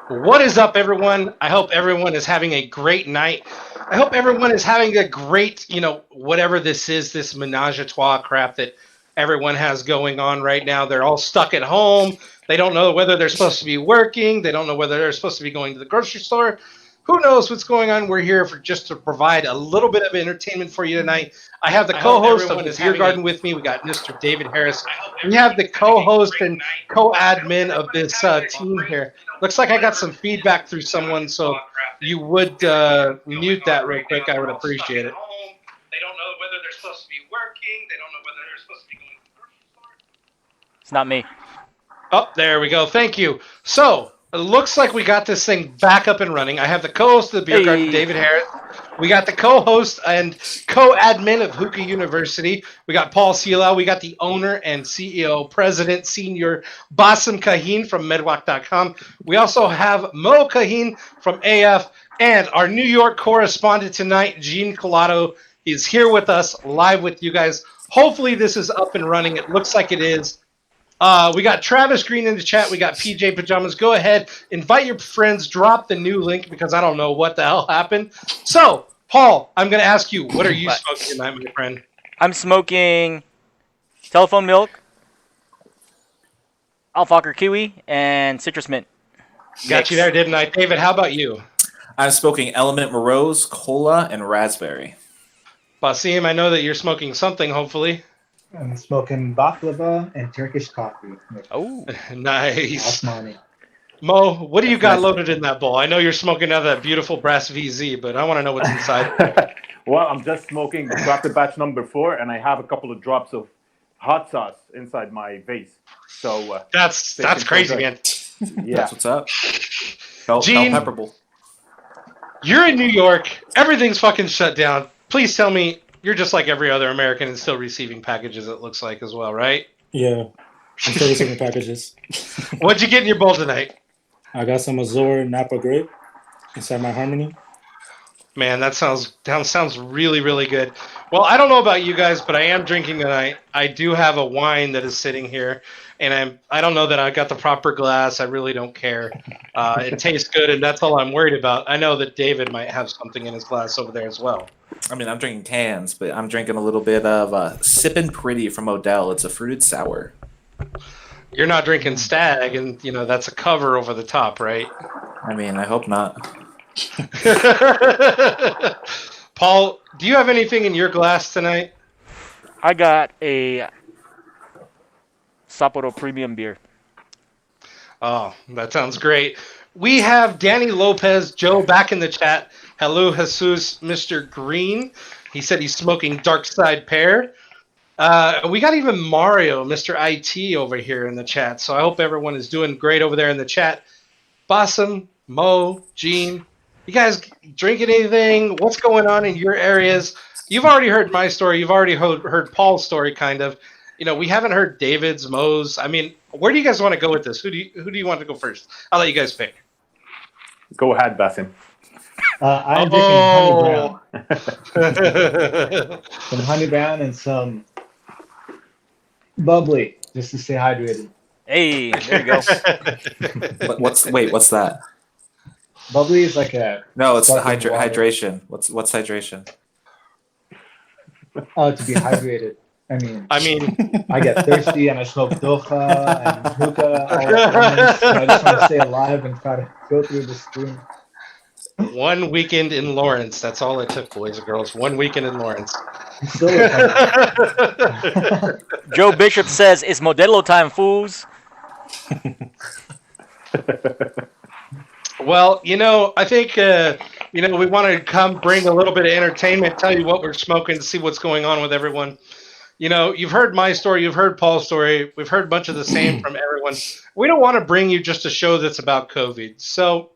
What is up, everyone? I hope everyone is having a great night. I hope everyone is having a great, whatever this is, this menage a trois crap that everyone has going on right now. They're all stuck at home. They don't know whether they're supposed to be working. They don't know whether they're supposed to be going to the grocery store. Who knows what's going on? We're here for just to provide a little bit of entertainment for you tonight. I have the co-host of the Beer Garden with me. We got Mr. David Harris. We have the co-host and co-admin of this team here. Looks like I got some feedback through someone, so you would mute that real quick. I would appreciate it. They don't know whether they're supposed to be working. They don't know whether they're supposed to be going to the grocery store. It's not me. Oh, there we go. Thank you. So, it looks like we got this thing back up and running. I have the co-host of the Beer Garden, David Harris. We got the co-host and co-admin of Hookah University. We got Paul Sialo. We got the owner and CEO, President, Senior Bassem Chahine from Medwalk.com. We also have Moe Chahine from AF, and our New York correspondent tonight, Gene Collado, is here with us, live with you guys. Hopefully this is up and running. It looks like it is. We got Travis Green in the chat. We got PJ Pajamas. Go ahead, invite your friends, drop the new link because I don't know what the hell happened. So, Paul, I'm going to ask you, what are you smoking tonight, my friend? I'm smoking telephone milk, Fahker kiwi, and citrus mint. Got you there, didn't I? David, how about you? I'm smoking Element Morose, Cola, and Raspberry. Bassem, I know that you're smoking something, hopefully. I'm smoking baklava and Turkish coffee. Oh, nice. Osmani. Mo, what do you got loaded in that bowl? I know you're smoking out of that beautiful brass VZ, but I want to know what's inside. Well, I'm just smoking crafted batch number 4, and I have a couple of drops of hot sauce inside my vase. So that's crazy, man. Yeah, that's what's up. Gene, Bell Pepperable. You're in New York. Everything's fucking shut down. Please tell me you're just like every other American and still receiving packages, it looks like, as well, right? Yeah, I'm still receiving packages. What'd you get in your bowl tonight? I got some Azure Napa Grape inside my Harmony. Man, that sounds really, really good. Well, I don't know about you guys, but I am drinking tonight. I do have a wine that is sitting here, and I don't know that I got the proper glass. I really don't care. It tastes good, and that's all I'm worried about. I know that David might have something in his glass over there as well. I mean, I'm drinking cans, but I'm drinking a little bit of Sippin' Pretty from Odell. It's a fruited sour. You're not drinking Stag, and, that's a cover over the top, right? I mean, I hope not. Paul, do you have anything in your glass tonight? I got a Sapporo premium beer. Oh, that sounds great. We have Danny Lopez, Joe back in the chat. Hello, Jesus, Mr. Green. He said he's smoking Dark Side Pear. We got even Mario, Mr. IT, over here in the chat. So I hope everyone is doing great over there in the chat. Bassem, Mo, Gene, you guys drinking anything? What's going on in your areas? You've already heard my story. You've already heard Paul's story, kind of. We haven't heard David's, Mo's. I mean, where do you guys want to go with this? Who do you want to go first? I'll let you guys pick. Go ahead, Bassem. I'm drinking honey brown. Some honey brown and some bubbly, just to stay hydrated. Hey, there you go. What's that? Bubbly is like a... No, it's the hydration. What's hydration? Oh, to be hydrated. I mean, I get thirsty and I smoke docha and hookah all at once. And I just want to stay alive and try to go through the stream. One weekend in Lawrence. That's all it took, boys and girls. One weekend in Lawrence. Joe Bishop says, it's Modelo time, fools. Well, I think, we want to come bring a little bit of entertainment, tell you what we're smoking, to see what's going on with everyone. You've heard my story, you've heard Paul's story, we've heard a bunch of the same from everyone. We don't want to bring you just a show that's about COVID. So,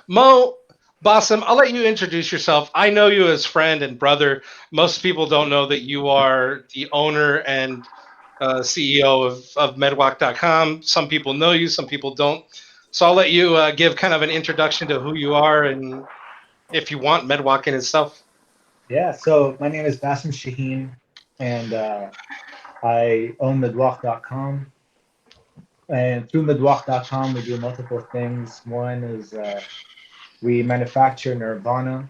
Mo, Bassem, I'll let you introduce yourself. I know you as friend and brother. Most people don't know that you are the owner and CEO of Medwalk.com. Some people know you, some people don't. So I'll let you give kind of an introduction to who you are and, if you want, Medwalk and itself. Yeah, so my name is Bassem Chahine, and I own Medwalk.com. And through midwalk.com, we do multiple things. One is we manufacture Nirvana,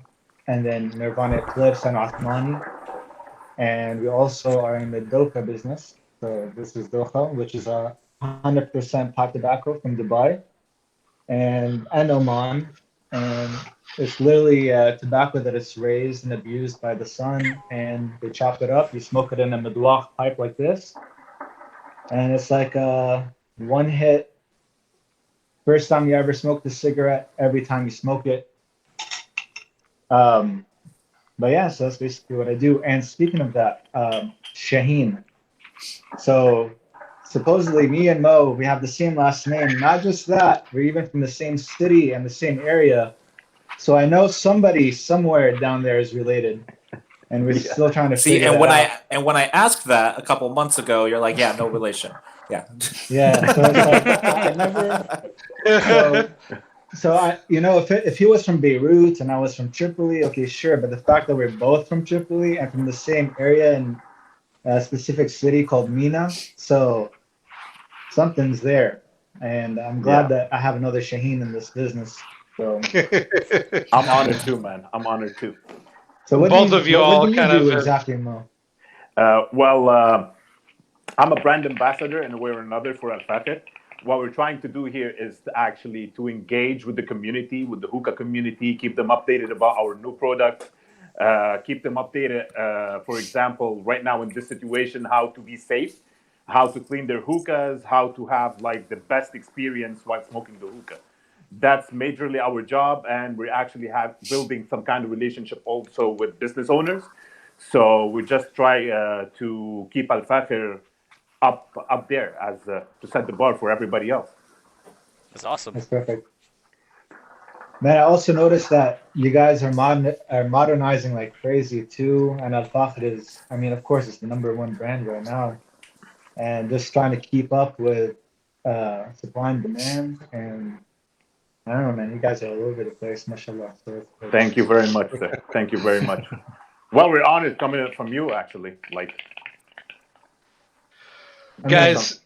and then Nirvana Eclipse and Othmani. And we also are in the Doha business. So this is Doha, which is a 100% pot tobacco from Dubai and Oman. And it's literally tobacco that is raised and abused by the sun, and they chop it up. You smoke it in a midwalk pipe like this, and it's like a one hit. First time you ever smoked a cigarette, every time you smoke it. But yeah, so that's basically what I do. And speaking of that, Chahine. So supposedly me and Mo, we have the same last name. Not just that, we're even from the same city and the same area. So I know somebody somewhere down there is related, and we're still trying to See, figure and that out. when I asked that a couple months ago, you're like, yeah, no relation. Yeah. Yeah, so it's like I never. So I, if he was from Beirut and I was from Tripoli, okay, sure. But the fact that we're both from Tripoli and from the same area in a specific city called Mina, so something's there. And I'm glad that I have another Shaheen in this business. So I'm honored too, man. I'm honored too. So what Both do you, of you what all do you kind do of exactly, Mo? I'm a brand ambassador in a way or another for Fahker. What we're trying to do here is to engage with the community, with the hookah community, keep them updated about our new products, keep them updated, for example, right now in this situation, how to be safe, how to clean their hookahs, how to have like the best experience while smoking the hookah. That's majorly our job, and we're actually building some kind of relationship also with business owners. So we just try to keep Al Fakir up there as to set the bar for everybody else. That's awesome. That's perfect. Man, I also noticed that you guys are modernizing like crazy too, and Al Fakir is, I mean, of course, it's the #1 brand right now, and just trying to keep up with supply and demand. And I don't know, man, you guys are all over the place, mashallah. So Thank you very much, sir. Thank you very much. Well, we're honored coming from you, actually. Like, guys,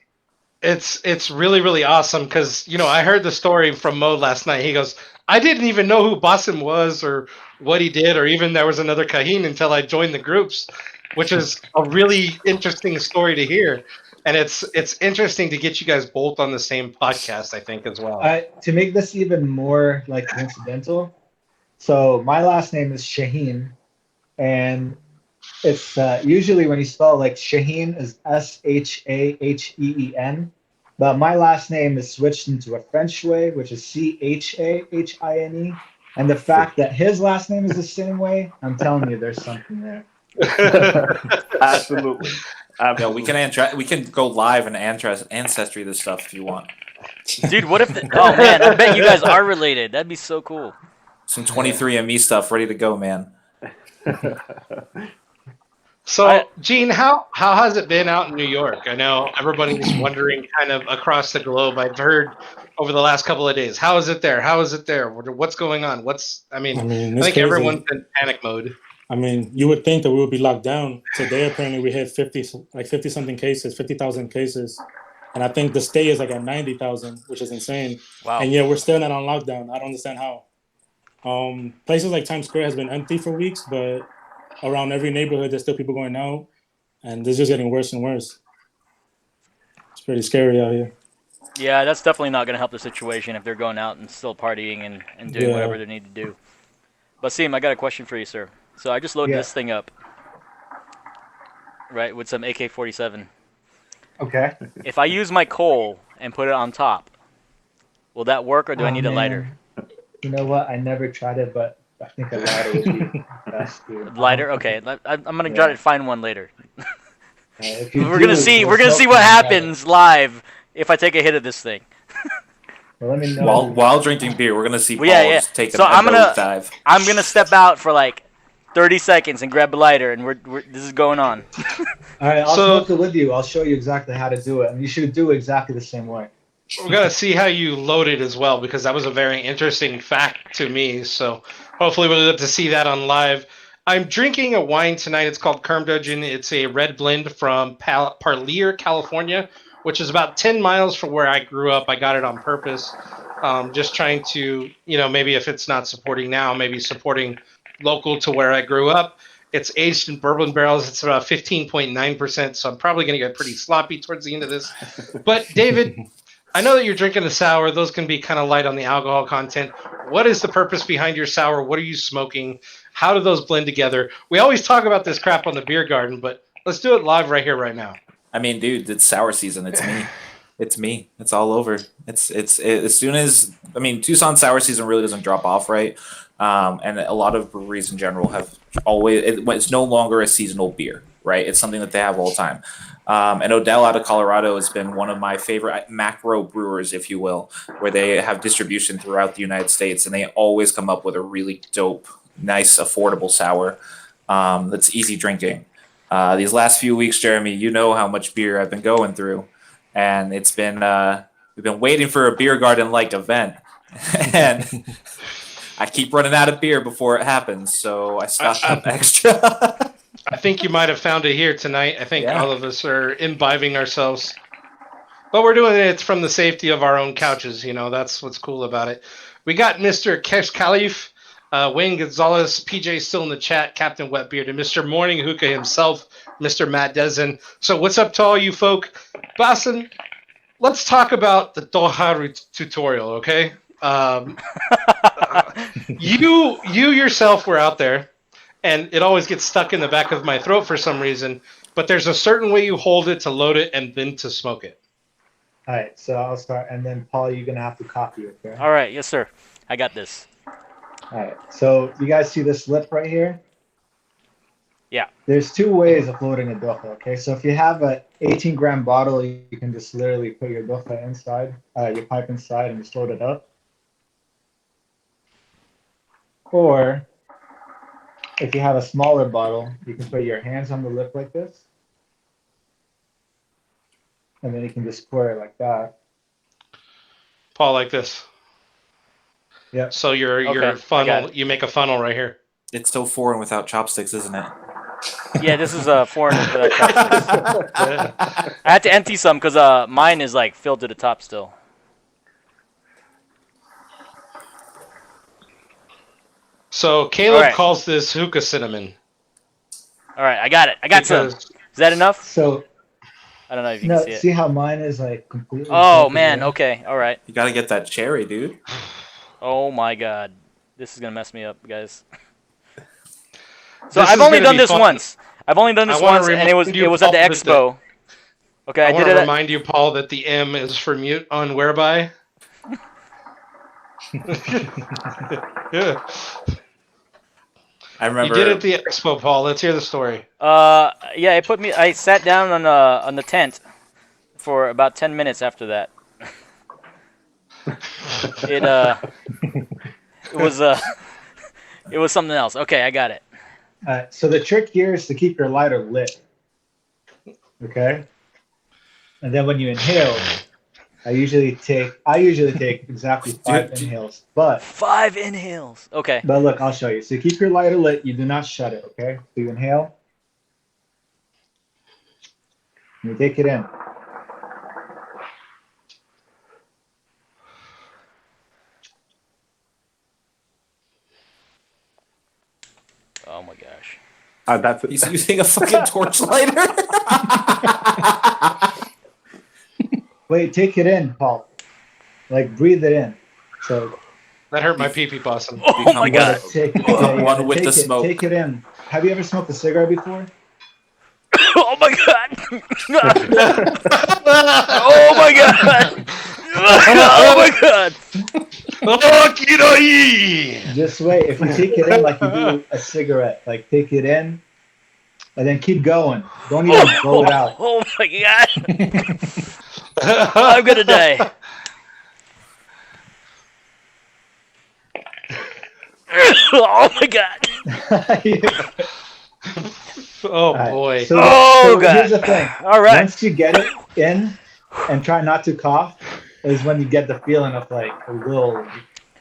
it's really really awesome because I heard the story from Mo last night. He goes, I didn't even know who Bassem was or what he did, or even there was another Chahine until I joined the groups, which is a really interesting story to hear. And it's interesting to get you guys both on the same podcast, I think, as well. To make this even more like coincidental, so my last name is Chahine, and it's usually when you spell like Chahine is Shaheen, but my last name is switched into a French way, which is Chahine. And the fact that his last name is the same way, I'm telling you, there's something there. absolutely. Yeah, we can go live and ancestry this stuff if you want. Dude, what if? Oh man, I bet you guys are related. That'd be so cool. Some 23andMe stuff ready to go, man. So, Gene, how has it been out in New York? I know everybody's wondering kind of across the globe. I've heard over the last couple of days. How is it there? How is it there? What's going on? I think crazy. everyone's in panic mode. I mean, you would think that we would be locked down. Today, apparently, we hit 50-something cases, 50,000 cases. And I think the state is like at 90,000, which is insane. Wow. And yet we're still not on lockdown. I don't understand how. Places like Times Square has been empty for weeks, but around every neighborhood, there's still people going out. And it's just getting worse and worse. It's pretty scary out here. Yeah, that's definitely not going to help the situation if they're going out and still partying and doing whatever they need to do. Bassem, I got a question for you, sir. So I just loaded this thing up, right, with some AK-47. Okay. If I use my coal and put it on top, will that work, or do I need a lighter? You know what? I never tried it, but I think a lighter would be best. Dude. Lighter? Okay. I'm going to try to find one later. We're going to see what happens live if I take a hit of this thing. Well, let me know. While drinking beer, we're gonna see Paul just take a dive. I'm gonna step out for like 30 seconds and grab a lighter, and this is going on. All right, I'll smoke it with you. I'll show you exactly how to do it, and you should do exactly the same way. We're gonna see how you load it as well, because that was a very interesting fact to me. So hopefully we'll get to see that on live. I'm drinking a wine tonight. It's called Kermdogen. It's a red blend from Parlier, California, which is about 10 miles from where I grew up. I got it on purpose. Just trying to, maybe if it's not supporting now, maybe supporting local to where I grew up. It's aged in bourbon barrels. It's about 15.9%, so I'm probably going to get pretty sloppy towards the end of this. But David, I know that you're drinking a sour. Those can be kind of light on the alcohol content. What is the purpose behind your sour? What are you smoking? How do those blend together? We always talk about this crap on the beer garden, but let's do it live right here, right now. I mean, dude, it's sour season. It's me. It's me. It's all over. It's as soon as Tucson sour season really doesn't drop off, right? And a lot of breweries in general have always. It's no longer a seasonal beer, right? It's something that they have all the time. And Odell out of Colorado has been one of my favorite macro brewers, if you will, where they have distribution throughout the United States, and they always come up with a really dope, nice, affordable sour that's easy drinking. These last few weeks, Jeremy, you know how much beer I've been going through, and it's been we've been waiting for a beer garden-like event, and I keep running out of beer before it happens, so I stocked up extra. I think you might have found it here tonight. I think all of us are imbibing ourselves. But we're doing it from the safety of our own couches. That's what's cool about it. We got Mr. Kesh Khalif, Wayne Gonzalez, PJ still in the chat, Captain Wetbeard, and Mr. Morning Hookah himself, Mr. Matt Dezen. So what's up to all you folk? Bassem, let's talk about the Doha tutorial, okay? You yourself were out there. And it always gets stuck in the back of my throat for some reason. But there's a certain way you hold it to load it and then to smoke it. All right, so I'll start. And then, Paul, you're going to have to copy it, okay? All right. Yes, sir. I got this. All right, so you guys see this lip right here? Yeah. There's two ways of loading a doha, okay? So if you have an 18-gram bottle, you can just literally put your doha inside, your pipe inside, and just load it up. Or if you have a smaller bottle, you can put your hands on the lip like this. And then you can just pour it like that. Paul, like this. Yeah. So your funnel, you make a funnel right here. It's so foreign without chopsticks, isn't it? Yeah, this is foreign for that chopsticks. I had to empty some because mine is like filled to the top still. So Caleb right. calls this hookah cinnamon. All right, I got it. I got some. Is that enough? So I don't know if you can see it. See how mine is like completely. Oh man. Okay. All right. You gotta get that cherry, dude. Oh my God, this is gonna mess me up, guys. So I've only done this once. I've only done this once, and it was at the expo. Okay, I did it. Remind you, Paul, that the M is for mute on whereby. Yeah. I remember. You did it at the expo, Paul. Let's hear the story. Yeah, it put me. I sat down on the tent for about 10 minutes after that. It was something else. Okay, I got it. So the trick here is to keep your lighter lit. Okay. And then when you inhale, I usually take exactly 5 inhales. But 5 inhales. Okay. But look, I'll show you. So you keep your lighter lit. You do not shut it. Okay. So you inhale. And you take it in. Oh my gosh. That's He's using a fucking torch lighter. Wait, take it in, Paul. Like breathe it in. So That hurt my pee-pee, Bassem. Oh my God. One with the smoke. Take it in. Have you ever smoked a cigarette before? Oh my God. Oh my God. Oh my God. This way, if you take it in like you do a cigarette, like take it in and then keep going. Don't even blow it out. Oh my God. I'm gonna die. Oh my God. Oh Right. boy. So, Oh, God. Here's the thing. All right. Once you get it in and try not to cough, is when you get the feeling of like a little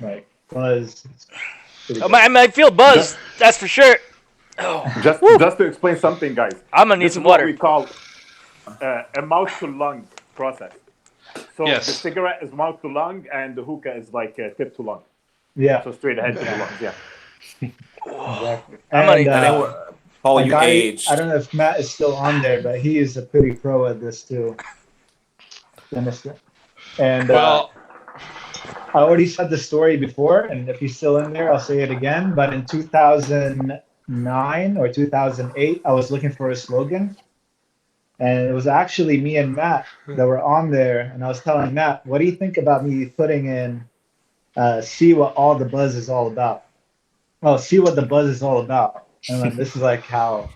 like buzz. I feel buzzed. That's for sure. Oh. just to explain something, guys. I'm gonna need This some is what water. we call a mouth to lung process. So Yes. the cigarette is mouth to lung, and the hookah is like tip to lung. Yeah, So straight ahead to the lungs. Yeah. exactly. I'm gonna- And Anyway, Paul, a you guy, aged. I don't know if Matt is still on there, but he is a pretty pro at this too. You understand? And Well, I already said the story before, and if he's still in there, I'll say it again. But in 2009 or 2008, I was looking for a slogan, and it was actually me and Matt that were on there. And I was telling Matt, "What do you think about me putting in, see what all the buzz is all about?" Oh, see what the buzz is all about. And then this is like how,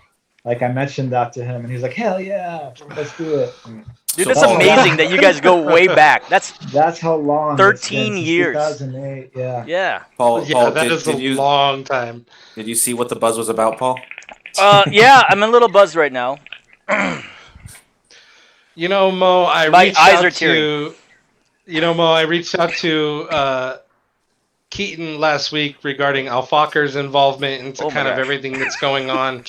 like I mentioned that to him, and he's like, "Hell yeah, let's do it." And Dude, So that's Paul, amazing that you guys go way back. That's that's how long it's been 13 since years. 2008. Yeah. Yeah. yeah, that did, is a did you long time. did you see what the buzz was about, Paul? Yeah, I'm a little buzzed right now. You know, Mo, I My reached eyes out are tearing. to. You know, Mo, I reached out to Keaton last week regarding Fahker's involvement into Oh my kind of gosh. everything that's going on.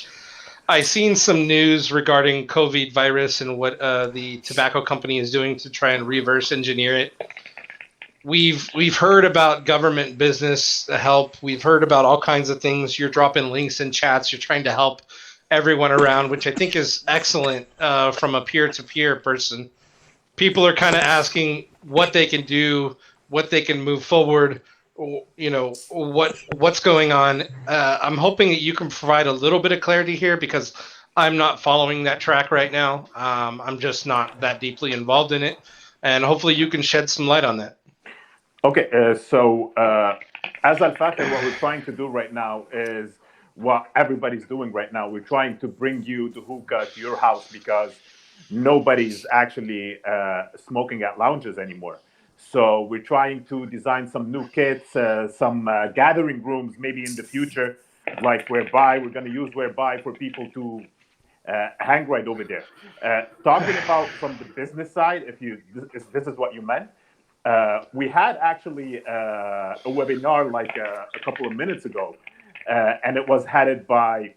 I seen some news regarding COVID virus and what the tobacco company is doing to try and reverse engineer it. We've heard about government business help. We've heard about all kinds of things. You're dropping links in chats. You're trying to help everyone around, which I think is excellent from a peer-to-peer person. People are kind of asking what they can do, what they can move forward. You know what's going on. I'm hoping that you can provide a little bit of clarity here because I'm not following that track right now. I'm just not that deeply involved in it, and hopefully you can shed some light on that. Okay, so as Al-Fahker, what we're trying to do right now is what everybody's doing right now. We're trying to bring you the hookah to your house because nobody's actually smoking at lounges anymore. So we're trying to design some new kits, some gathering rooms maybe in the future, like whereby we're going to use whereby for people to hang right over there. Talking about from the business side, if this is what you meant, we had actually a webinar like a couple of minutes ago, and it was headed by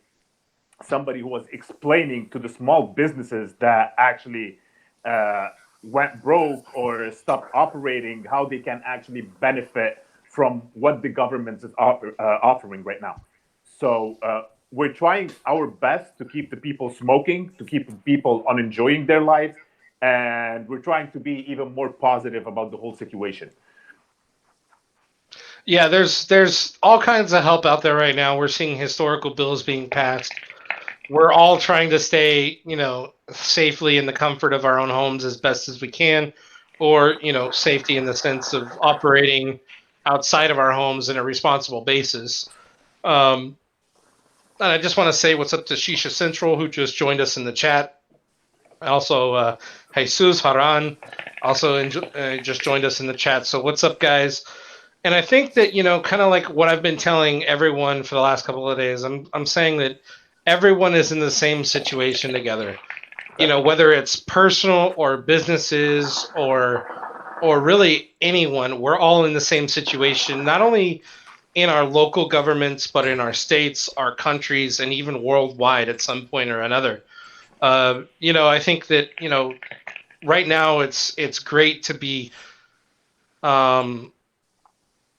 somebody who was explaining to the small businesses that actually went broke or stopped operating how they can actually benefit from what the government is offering right now. So we're trying our best to keep the people smoking, to keep people on enjoying their lives, and we're trying to be even more positive about the whole situation. Yeah, there's all kinds of help out there right now. We're seeing historical bills being passed. We're all trying to stay, safely in the comfort of our own homes as best as we can, or, safety in the sense of operating outside of our homes in a responsible basis. And I just want to say what's up to Shisha Central, who just joined us in the chat. Also, Jesus Haran also just joined us in the chat. So what's up, guys? And I think that, kind of like what I've been telling everyone for the last couple of days, I'm saying that everyone is in the same situation together. Whether it's personal or businesses or really anyone, we're all in the same situation, not only in our local governments, but in our states, our countries, and even worldwide at some point or another. I think that, right now it's great to be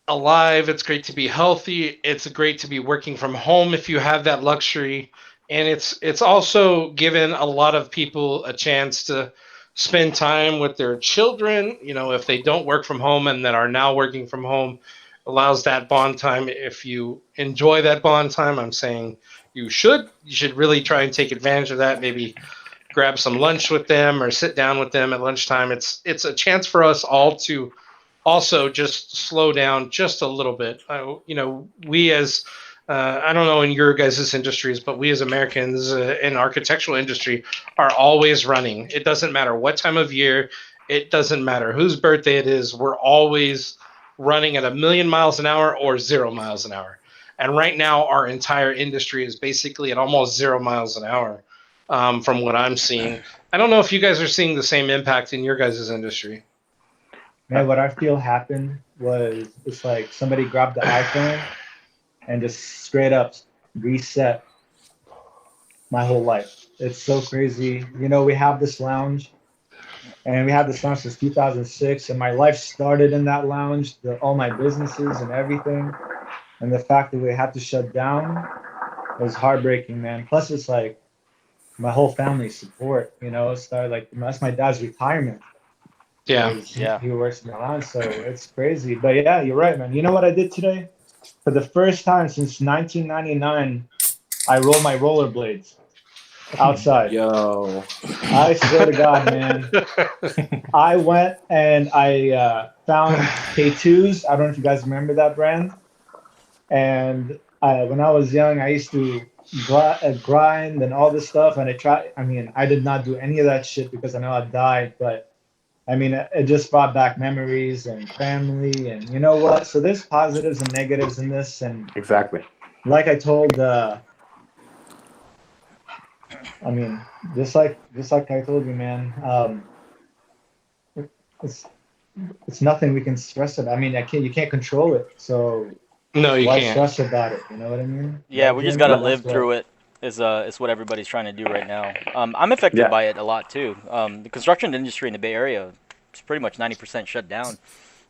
alive. It's great to be healthy. It's great to be working from home if you have that luxury. And it's also given a lot of people a chance to spend time with their children, if they don't work from home and that are now working from home, allows that bond time. If you enjoy that bond time, I'm saying you should really try and take advantage of that. Maybe grab some lunch with them or sit down with them at lunchtime. It's a chance for us all to also just slow down just a little bit. We as I don't know in your guys' industries, but we as Americans in architectural industry are always running. It doesn't matter what time of year, it doesn't matter whose birthday it is. We're always running at 1,000,000 miles an hour or 0 miles an hour. And right now, our entire industry is basically at almost 0 miles an hour, from what I'm seeing. I don't know if you guys are seeing the same impact in your guys' industry. Man, what I feel happened was it's like somebody grabbed the iPhone and just straight up reset my whole life. It's so crazy. We have this lounge And we had this lounge since 2006, and my life started in that lounge, all my businesses and everything. And the fact that we had to shut down was heartbreaking, man. Plus, it's like my whole family support, it started like that's my dad's retirement. Yeah. He works in the lounge, so it's crazy. But yeah, you're right, man. You know what I did today? For the first time since 1999, I rolled my rollerblades outside. Yo. I swear to God, man. I went and I found K2s. I don't know if you guys remember that brand. And when I was young, I used to grind and all this stuff. And I did not do any of that shit because I know I'd die. But I mean, it just brought back memories and family. And you know what? So there's positives and negatives in this. And Exactly. like I told, just like I told you, man, it's nothing we can stress about. I mean, you can't control it. So No, you why can't. stress about it? You know what I mean? Yeah, we just gotta live through it. Is what everybody's trying to do right now. I'm affected by it a lot too. The construction industry in the Bay Area is pretty much 90% shut down.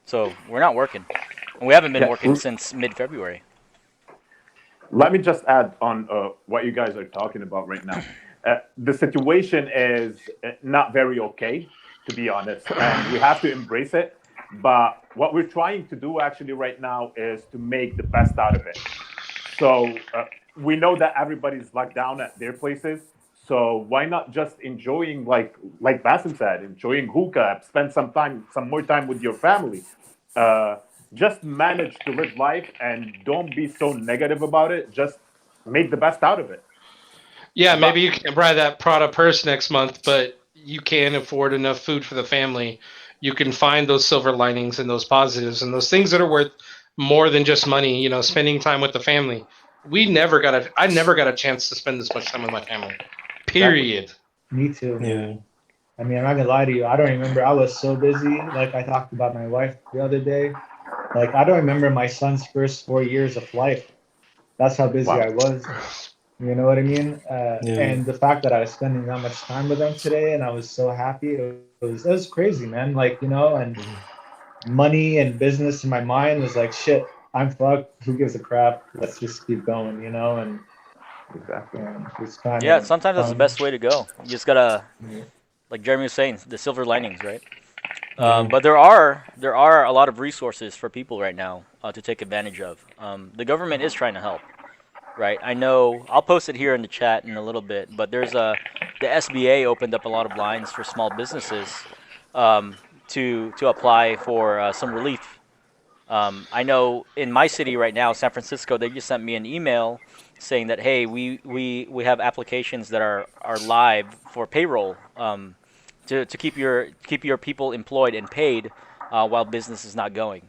So we're not working. And we haven't been working since mid-February. Let me just add on what you guys are talking about right now. The situation is not very okay, to be honest, and we have to embrace it. But what we're trying to do actually right now is to make the best out of it. So we know that everybody's locked down at their places. So why not just enjoying, like Bassem said, enjoying hookah, spend some more time with your family. Just manage to live life and don't be so negative about it. Just make the best out of it. Yeah, maybe you can buy that Prada purse next month, but you can't afford enough food for the family. You can find those silver linings and those positives and those things that are worth more than just money, spending time with the family. I never got a chance to spend this much time with my family. Period. Me too. Yeah. I mean, I'm not gonna lie to you. I don't remember. I was so busy. Like I talked about my wife the other day. Like I don't remember my son's first 4 years of life. That's how busy I was. You know what I mean? And the fact that I was spending that much time with them today, and I was so happy. It was crazy, man. Like and money and business in my mind was like, shit, I'm fucked. Who gives a crap? Let's just keep going, and Exactly. it's kind Yeah, sometimes that's the best way to go. You just gotta, like Jeremy was saying, the silver linings, right? But there are a lot of resources for people right now to take advantage of. The government is trying to help, right? I know I'll post it here in the chat in a little bit, but there's the SBA opened up a lot of lines for small businesses to apply for some relief. I know in my city right now, San Francisco, they just sent me an email saying that, hey, we have applications that are live for payroll to keep your people employed and paid while business is not going.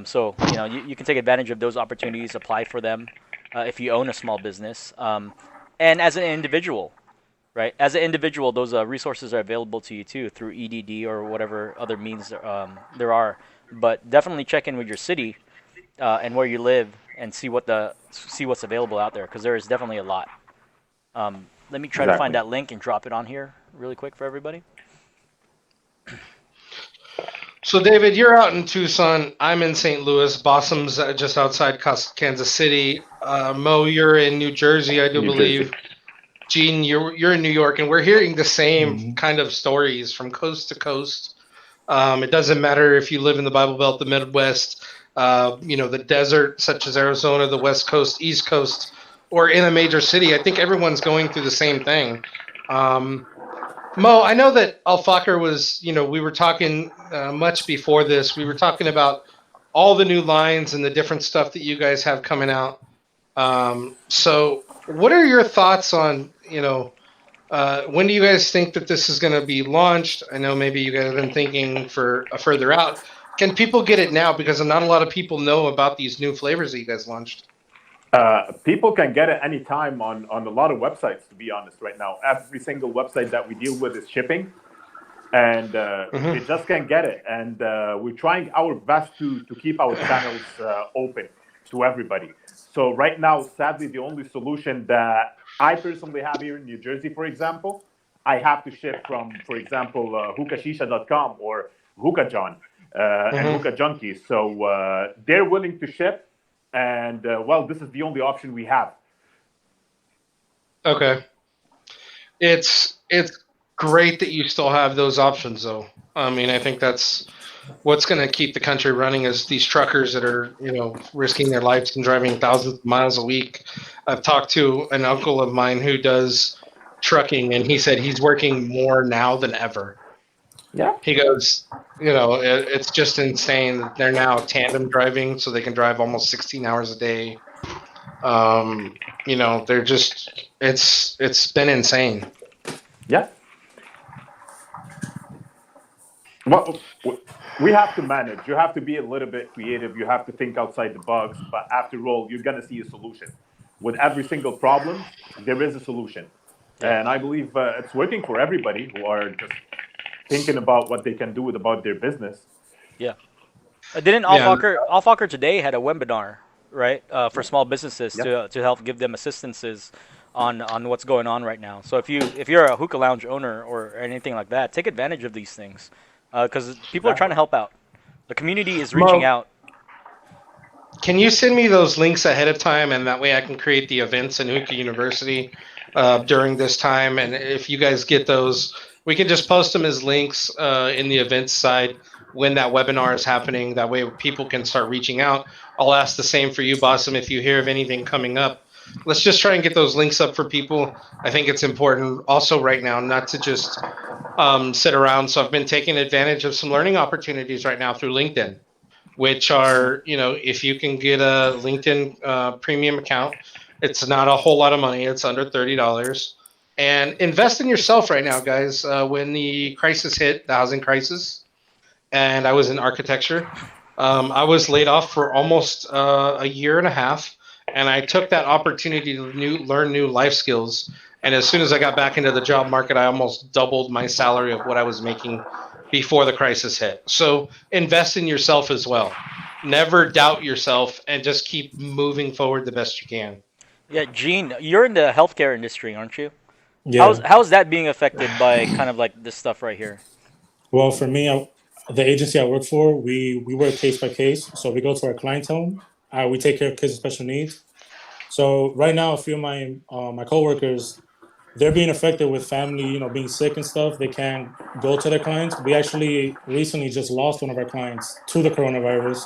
So you can take advantage of those opportunities, apply for them if you own a small business, and as an individual, right? As an individual, those resources are available to you too through EDD or whatever other means there are. But definitely check in with your city and where you live and see what's available out there, because there is definitely a lot. Let me try to find that link and drop it on here really quick for everybody. So, David, you're out in Tucson. I'm in St. Louis. Bassem's just outside Kansas City. Mo, you're in New Jersey, I do believe. Gene, you're in New York, and we're hearing the same kind of stories from coast to coast. It doesn't matter if you live in the Bible Belt, the Midwest, the desert, such as Arizona, the West Coast, East Coast, or in a major city. I think everyone's going through the same thing. Mo, I know that Fahker was, we were talking much before this. We were talking about all the new lines and the different stuff that you guys have coming out. So what are your thoughts on, when do you guys think that this is going to be launched? I know maybe you guys have been thinking for further out. Can people get it now? Because not a lot of people know about these new flavors that you guys launched. People can get it anytime on a lot of websites, to be honest, right now. Every single website that we deal with is shipping, and they just can't get it. And we're trying our best to keep our channels open to everybody. So right now, sadly, the only solution that I personally have here in New Jersey, for example, I have to ship from, for example, hookahshisha.com or Hookah John and Hookah Junkies. So they're willing to ship, and well, this is the only option we have. Okay. It's great that you still have those options, though. I mean, I think that's what's going to keep the country running is these truckers that are, risking their lives and driving thousands of miles a week. I've talked to an uncle of mine who does trucking, and he said he's working more now than ever. Yeah. He goes, it's just insane. They're now tandem driving, so they can drive almost 16 hours a day. They're just, it's been insane. Yeah. Well, we have to manage. You have to be a little bit creative. You have to think outside the box. But after all, you're going to see a solution. With every single problem, there is a solution. Yeah. And I believe it's working for everybody who are just thinking about what they can do about their business. Yeah. Didn't Fahker today had a webinar, right, for small businesses to help give them assistances on what's going on right now. So if you're a hookah lounge owner or anything like that, take advantage of these things because people are trying to help out. The community is reaching out. Can you send me those links ahead of time, and that way I can create the events in Hookah University during this time? And if you guys get those, we can just post them as links in the events side when that webinar is happening. That way people can start reaching out. I'll ask the same for you, Bassem, if you hear of anything coming up. Let's just try and get those links up for people. I think it's important also right now not to just sit around. So I've been taking advantage of some learning opportunities right now through LinkedIn, which are, if you can get a LinkedIn premium account, it's not a whole lot of money. It's under $30. And invest in yourself right now, guys. When the crisis hit, the housing crisis, and I was in architecture, I was laid off for almost a year and a half. And I took that opportunity to learn new life skills. And as soon as I got back into the job market, I almost doubled my salary of what I was making before the crisis hit. So invest in yourself as well. Never doubt yourself and just keep moving forward the best you can. Yeah, Gene, you're in the healthcare industry, aren't you? Yeah. How's that being affected by kind of like this stuff right here? Well, for me, the agency I work for, we work case by case. So we go to our client's home. We take care of kids with special needs. So right now, a few of my coworkers, they're being affected with family, being sick and stuff. They can't go to their clients. We actually recently just lost one of our clients to the coronavirus,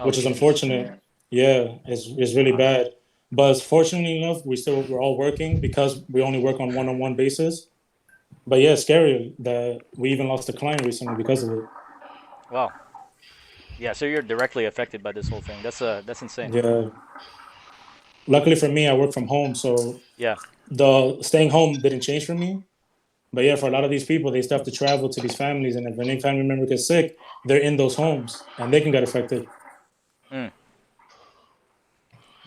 which is unfortunate. Yeah, it's really bad. But fortunately enough, we're all working because we only work on one-on-one basis. But yeah, it's scary that we even lost a client recently because of it. Wow. Yeah, so you're directly affected by this whole thing. That's insane. Yeah. Luckily for me, I work from home, so Yeah. the staying home didn't change for me. But yeah, for a lot of these people, they still have to travel to these families, and if any family member gets sick, they're in those homes, and they can get affected.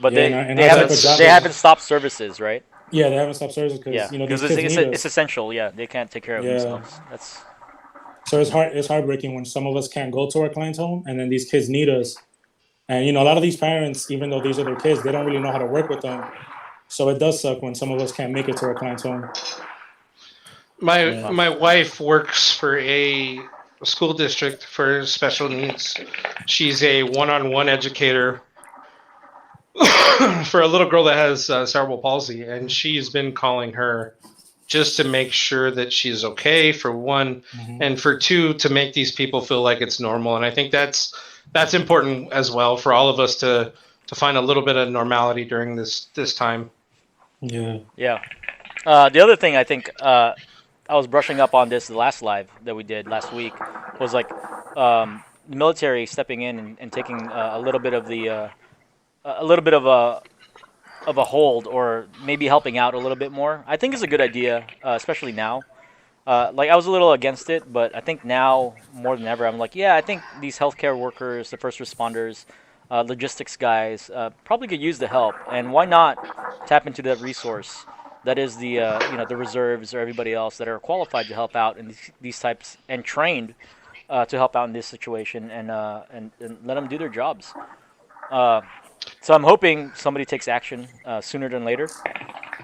But Yeah, they haven't stopped services, right? Yeah, they haven't stopped services because these kids need us. It's essential. Yeah, they can't take care of themselves. So it's heartbreaking when some of us can't go to our client's home, and then these kids need us. And a lot of these parents, even though these are their kids, they don't really know how to work with them. So it does suck when some of us can't make it to our client's home. My wife works for a school district for special needs. She's a one-on-one educator for a little girl that has cerebral palsy, and she's been calling her just to make sure that she's okay, for one, and for two, to make these people feel like it's normal. And I think that's important as well for all of us to find a little bit of normality during this time. Yeah. Yeah. The other thing I think I was brushing up on the last live that we did last week was like the military stepping in and taking a little bit of a hold, or maybe helping out a little bit more. I think is a good idea, especially now. Like I was a little against it, but I think now more than ever, I'm like, yeah, I think these healthcare workers, the first responders, logistics guys, probably could use the help, and why not tap into that resource that is the the reserves or everybody else that are qualified to help out in these types and trained to help out in this situation, and let them do their jobs. So I'm hoping somebody takes action sooner than later,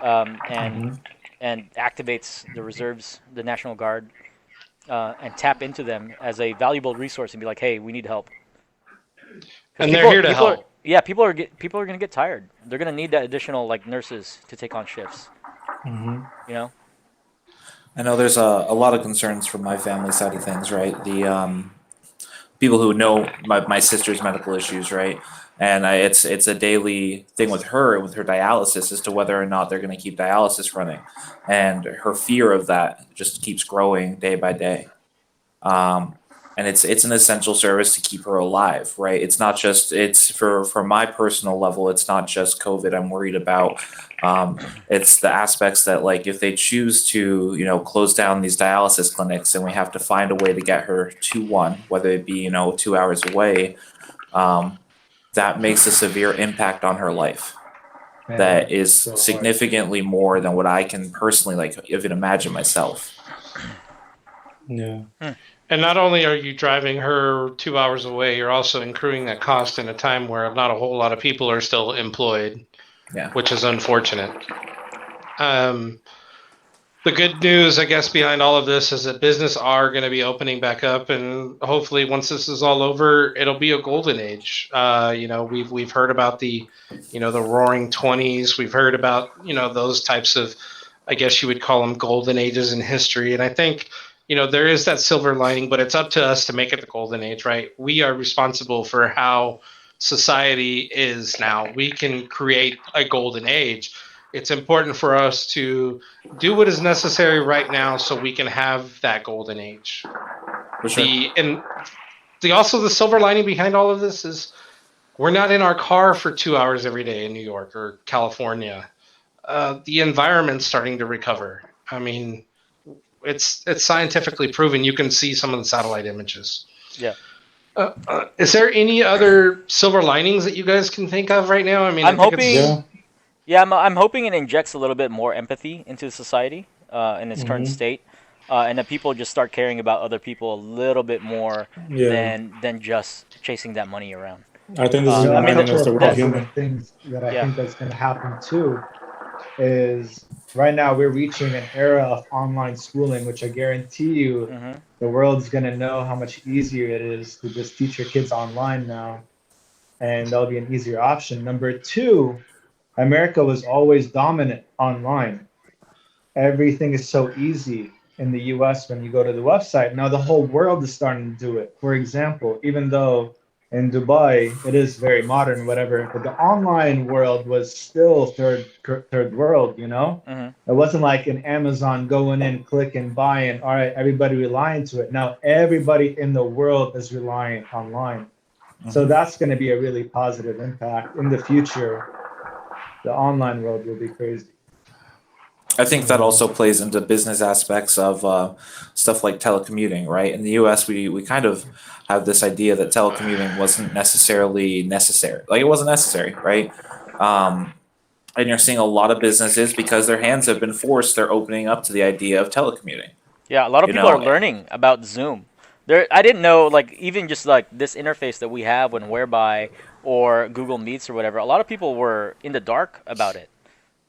and and activates the reserves, the National Guard, and tap into them as a valuable resource and be like, hey, we need help. 'Cause And they're here to people help. people are going to get tired. They're going to need that additional like nurses to take on shifts. Mhm. You know. I know there's a lot of concerns from my family side of things, right? The people who know my sister's medical issues, right? And it's a daily thing with her dialysis as to whether or not they're going to keep dialysis running, and her fear of that just keeps growing day by day. And it's an essential service to keep her alive, right? It's not just it's for my personal level. It's not just COVID I'm worried about. It's the aspects that like if they choose to close down these dialysis clinics and we have to find a way to get her to one, whether it be 2 hours away, that makes a severe impact on her life. Man, That is so hard. significantly more than what I can personally like even imagine myself. Yeah. And not only are you driving her 2 hours away, you're also incurring that cost in a time where not a whole lot of people are still employed, Yeah. which is unfortunate. The good news, I guess, behind all of this is that business are going to be opening back up, and hopefully, once this is all over, it'll be a golden age. We've heard about the Roaring '20s. We've heard about those types of, I guess you would call them golden ages in history. And I think there is that silver lining, but it's up to us to make it the golden age, right? We are responsible for how society is now. We can create a golden age. It's important for us to do what is necessary right now so we can have that golden age. For sure. Also the silver lining behind all of this is we're not in our car for 2 hours every day in New York or California. The environment's starting to recover. I mean, it's scientifically proven. You can see some of the satellite images. Yeah. Is there any other silver linings that you guys can think of right now? I mean, I'm I think it's- hoping- Yeah. Yeah, I'm hoping it injects a little bit more empathy into society in its current Mhm. state, and that people just start caring about other people a little bit more Yeah. than just chasing that money around. I think this is I gonna mean, become us the a real couple human. of things that I Yeah. think that's going to happen too is right now we're reaching an era of online schooling, which I guarantee you Hmm. the world's going to know how much easier it is to just teach your kids online now, and that'll be an easier option. Number two, America was always dominant online. Everything is so easy in the US when you go to the website. Now the whole world is starting to do it. For example, even though in Dubai it is very modern, whatever, but the online world was still third world, Hmm. It wasn't like an Amazon going in, click and buy, and all right, everybody relying to it. Now everybody in the world is relying online. So that's going to be a really positive impact in the future. The online world will be crazy. I think that also plays into business aspects of stuff like telecommuting, right? In the U.S., we kind of have this idea that telecommuting wasn't necessarily necessary. Like it wasn't necessary, right? And you're seeing a lot of businesses because their hands have been forced. They're opening up to the idea of telecommuting. Yeah, a lot of You people are know- learning about Zoom. I didn't know, like, even just like this interface that we have when Whereby or Google Meets or whatever. A lot of people were in the dark about it,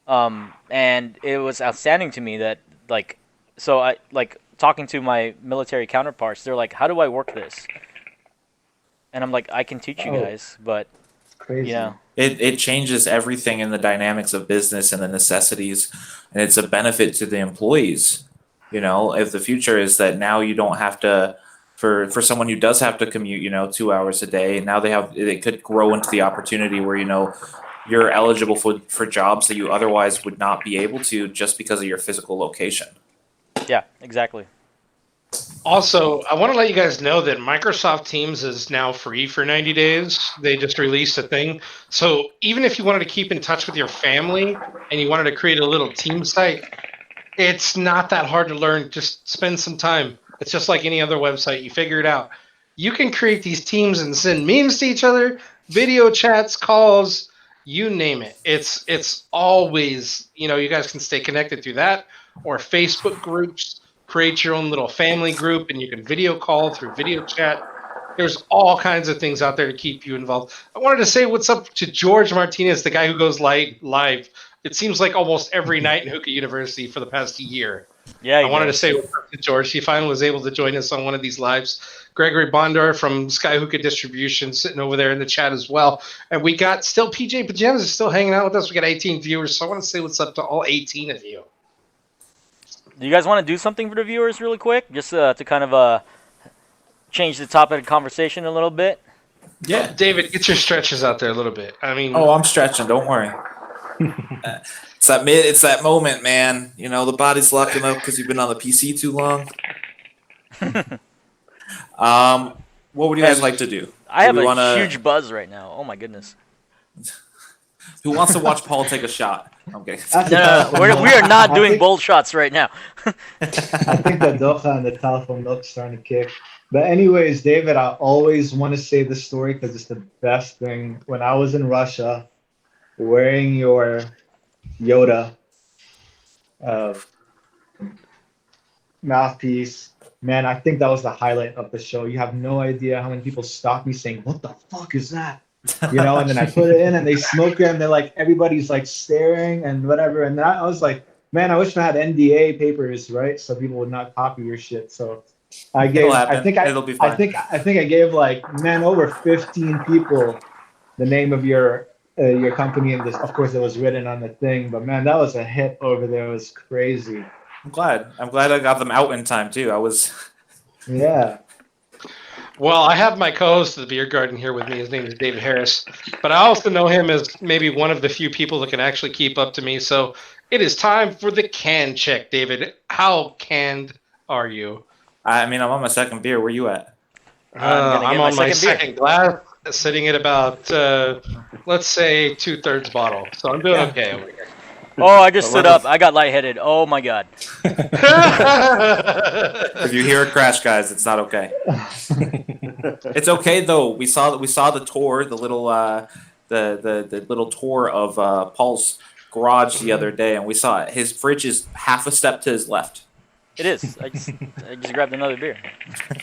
and it was outstanding to me that so I like talking to my military counterparts. They're like, "How do I work this?" And I'm like, "I can teach you Oh. guys, but It's crazy. It changes everything in the dynamics of business and the necessities, and it's a benefit to the employees. If the future is that now you don't have to, for someone who does have to commute, 2 hours a day, now it could grow into the opportunity where you're eligible for jobs that you otherwise would not be able to just because of your physical location. yeah, exactly." Also, I want to let you guys know that Microsoft Teams is now free for 90 days. They just released a thing. So even if you wanted to keep in touch with your family and you wanted to create a little team site, it's not that hard to learn. Just spend some time. It's just like any other website. You figure it out. You can create these teams and send memes to each other, video chats, calls, you name it. It's always, you guys can stay connected through that or Facebook groups. Create your own little family group and you can video call through video chat. There's all kinds of things out there to keep you involved. I wanted to say what's up to George Martinez, the guy who goes live it seems like almost every night in Hookah University for the past year. Yeah, I wanted to say what's up to George. He finally was able to join us on one of these lives. Gregory Bondar from Sky Hookah Distribution sitting over there in the chat as well. And we got still PJ Pajamas is still hanging out with us. We got 18 viewers, so I want to say what's up to all 18 of you. Do you guys want to do something for the viewers really quick? Just to kind of change the topic of conversation a little bit? Yeah. David, get your stretches out there a little bit. I mean, Oh, I'm stretching. Don't worry. It's that moment, man. You know, the body's locking up because you've been on the PC too long. What would you guys like to do? I have Do we a wanna- huge buzz right now. Oh my goodness. Who wants to watch Paul take a shot? I'm kidding. No, we are not doing bold shots right now. I think the docha and the telephone milk's starting to kick. But anyways, David, I always want to say this story because it's the best thing. When I was in Russia, wearing your Yoda mouthpiece, man, I think that was the highlight of the show. You have no idea how many people stopped me saying, "What the fuck is that?" You know, and then I put it in and they smoke it and they're like, everybody's like staring and whatever. And I was like, man, I wish I had NDA papers, right? So people would not copy your shit. So I gave, It'll be fine. I think I gave like, man, over 15 people the name of your company. And this, of course, it was written on the thing, but man, that was a hit over there. It was crazy. I'm glad I got them out in time too. Yeah. well, I have my co-host of the Beer Garden here with me. His name is David Harris, but I also know him as maybe one of the few people that can actually keep up to me. So it is time for the can check, David. How canned are you? I mean, I'm on my second beer. Where you at? I'm on my second beer. second glass, sitting at about, let's say, 2/3 bottle. So I'm doing okay over here. Oh, I just stood up. I got lightheaded. Oh my god. If you hear a crash, guys, it's not okay. It's okay though. We saw the tour, the little the little tour of Paul's garage the other day, and we saw it. His fridge is half a step to his left. It is. I just grabbed another beer.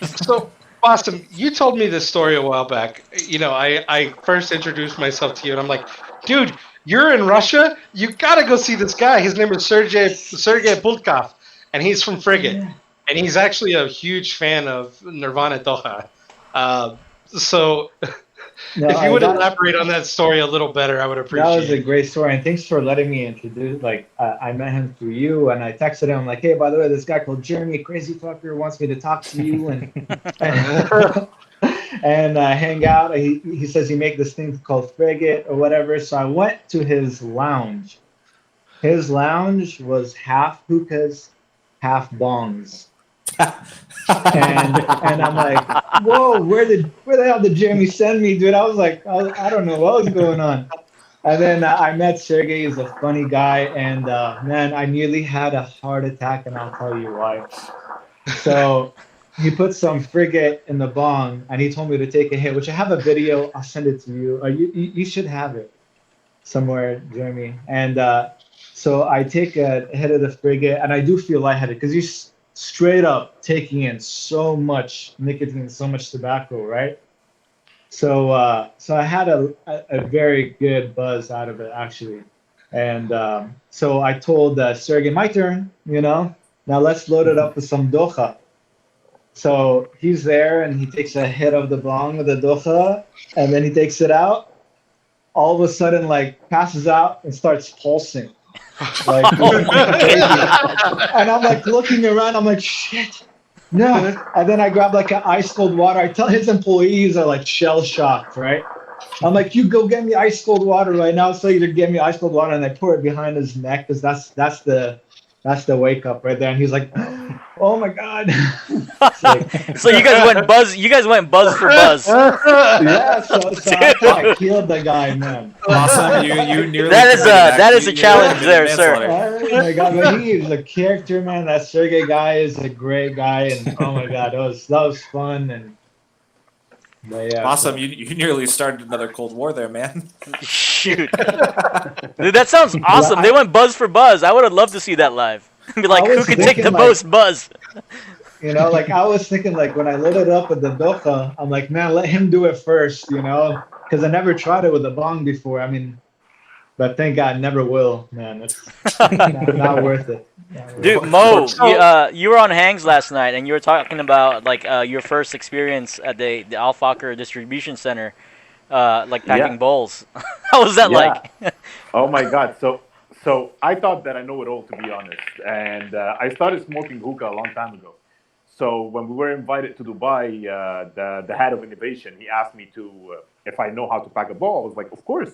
So, Bassem, you told me this story a while back. You know, I first introduced myself to you, and I'm like, dude, you're in Russia? You gotta go see this guy. His name is Sergei Pultkov, and he's from Frigate. And he's actually a huge fan of Nirvana Doha. So if you would elaborate on that story a little better, I would appreciate it. That was a great story, and thanks for letting me introduce. Like, I met him through you, and I texted him like, "Hey, by the way, this guy called Jeremy, crazy fucker, wants me to talk to you and and hang out." He says he make this thing called Frigate or whatever. So I went to his lounge. His lounge was half hookahs, half bongs. and I'm like, whoa, where the hell did Jeremy send me, dude? I was like, I don't know what was going on. And then I met Sergey. He's a funny guy, and man, I nearly had a heart attack, and I'll tell you why. So he put some frigate in the bong, and he told me to take a hit, which I have a video. I'll send it to you. You should have it somewhere, Jeremy. And so I take a hit of the frigate, and I do feel lightheaded because he's straight up taking in so much nicotine, so much tobacco, right? So I had a very good buzz out of it, actually. And so I told Sergey, my turn, you know, now let's load it up with some docha. So he's there and he takes a hit of the bong with the docha, and then he takes it out. All of a sudden, like, passes out and starts pulsing. Like, and I'm like looking around, I'm like, shit, no. And then I grab like an ice cold water. I tell his employees are like shell shocked, right? I'm like, you go get me ice cold water right now. So you get me ice cold water, and I pour it behind his neck because that's the wake up right there. And he's like, oh my god. So you guys went buzz. You guys went buzz for buzz. Yeah, so I killed the guy, man. Awesome. You nearly. That is a challenge there, sir. Oh my god, but he is a character, man. That Sergey guy is a great guy, and oh my god, that was fun. And but yeah, awesome. You nearly started another Cold War there, man. Shoot, dude, that sounds awesome. They went buzz for buzz. I would have loved to see that live. Be like, who can take the most buzz? You know, like I was thinking, like when I lit it up with the docha, I'm like, man, let him do it first, you know, because I never tried it with a bong before. I mean, but thank God never will, man. It's not worth it. Not worth Dude, it. Mo, So- you were on Hangs last night, and you were talking about like your first experience at the Fahker distribution center, like packing Yeah. bowls. How was that Yeah. like? Oh my God. So I thought that I know it all, to be honest. And I started smoking hookah a long time ago. So when we were invited to Dubai, the head of innovation, he asked me to if I know how to pack a ball. I was like, of course.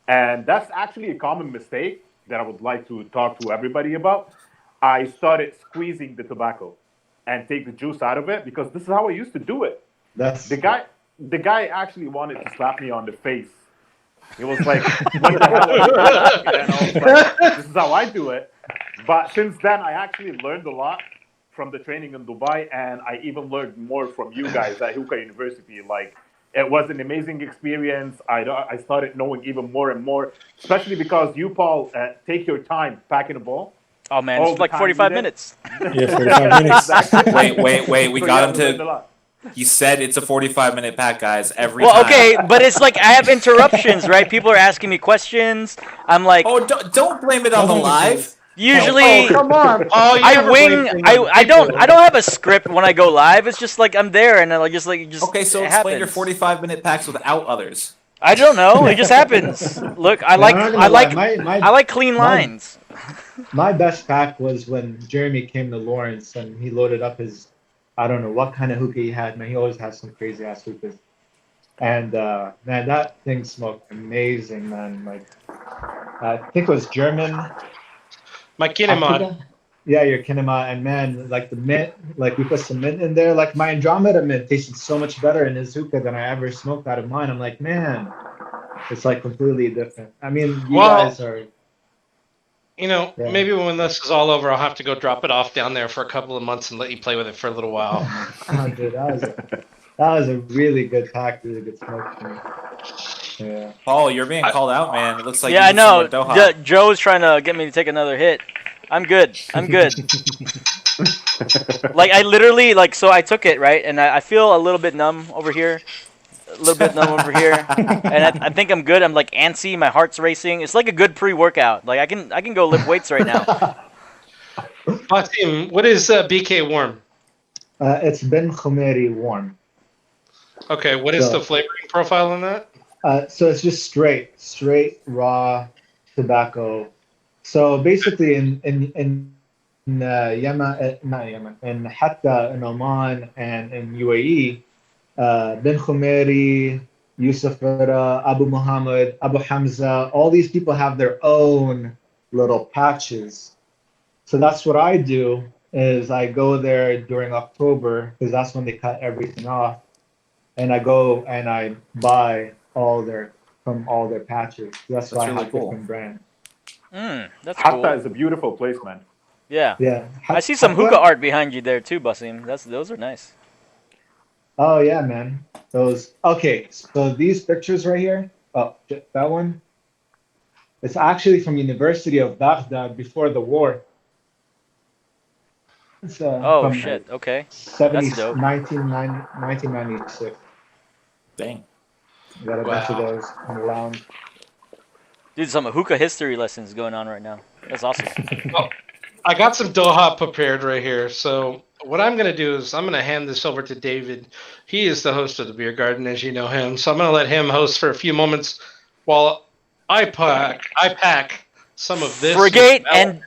And that's actually a common mistake that I would like to talk to everybody about. I started squeezing the tobacco and take the juice out of it because this is how I used to do it. That's The guy actually wanted to slap me on the face. He was like, "What the hell are you doing?" And I was like, "This is how I do it." But since then, I actually learned a lot from the training in Dubai, and I even learned more from you guys at Hookah University. Like, it was an amazing experience. I started knowing even more and more, especially because you, Paul, take your time packing a ball. Oh man, All it's the like time 45 you did. minutes. Yeah, 45 minutes. Exactly. Wait. We So, got yeah, him we learned a to. lot. He said it's a 45-minute pack, guys. Every Well, time. okay, but it's like I have interruptions, right? People are asking me questions. I'm like, Oh, don't blame it on the live. usually Oh, come on, Paul. You I never wing. blame things on I don't. people. I don't have a script when I go live. It's just like I'm there, and I just Okay, so it explain your happens. 45-minute packs without others. I don't know. It just happens. Look, I No, like. I'm not gonna I lie, like. my I like clean lines. my best pack was when Jeremy came to Lawrence and he loaded up his, I don't know what kind of hookah he had, man. He always has some crazy ass hookahs. And man, that thing smoked amazing, man. Like I think it was German. My Kinemon. Hookah. Yeah, your kinema, and man, like the mint, like we put some mint in there. Like my Andromeda mint tasted so much better in his hookah than I ever smoked out of mine. I'm like, man, it's like completely different. I mean, you Well, guys are. You know, Yeah. maybe when this is all over, I'll have to go drop it off down there for a couple of months and let you play with it for a little while. Oh, dude, that was a really good pack, really good smoke for me. Yeah. Paul, you're being called out, man. It looks like Yeah, you I need some know. more Doha. Joe's trying to get me to take another hit. I'm good. I'm good. Like I literally like so I took it right, and I feel a little bit numb over here, a little bit numb over here, and I think I'm good. I'm like antsy. My heart's racing. It's like a good pre-workout. Like I can go lift weights right now. Bassem, what is BK warm? It's Ben Khomeri warm. Okay, what is So- the flavoring profile on that? So it's just straight raw tobacco. So basically, in Yemen, not Yemen, in Hatta, in Oman, and in UAE, Ben Khomeri, Yusuf Rida, Abu Muhammad, Abu Hamza, all these people have their own little patches. So that's what I do is I go there during October because that's when they cut everything off, and I go and I buy from all their patches. That's why I really have cool. different brands. That's Hatta cool. is a beautiful place, man. Yeah. Yeah. I see some Hatta- hookah art behind you there too, Basim. Those are nice. Oh yeah, man. Those. Okay, so these pictures right here. Oh, that one. It's actually from University of Baghdad before the war. It's Oh from shit. Okay. 70, That's dope. 1996. Dang. We got a bunch of Wow. those in the lounge. Dude, some hookah history lessons going on right now. That's awesome. Well, I got some Doha prepared right here. So what I'm going to do is I'm going to hand this over to David. He is the host of the Beer Garden, as you know him. So I'm going to let him host for a few moments while I pack some of this. Frigate with and